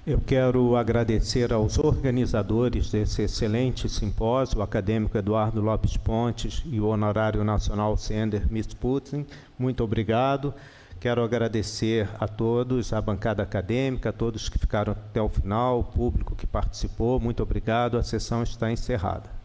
S1: Eu quero agradecer aos organizadores desse excelente simpósio, o acadêmico Eduardo Lopes Pontes e o honorário nacional Sender Misputin. Muito obrigado. Quero agradecer a todos, a bancada acadêmica, a todos que ficaram até o final, o público que participou. Muito obrigado. A sessão está encerrada.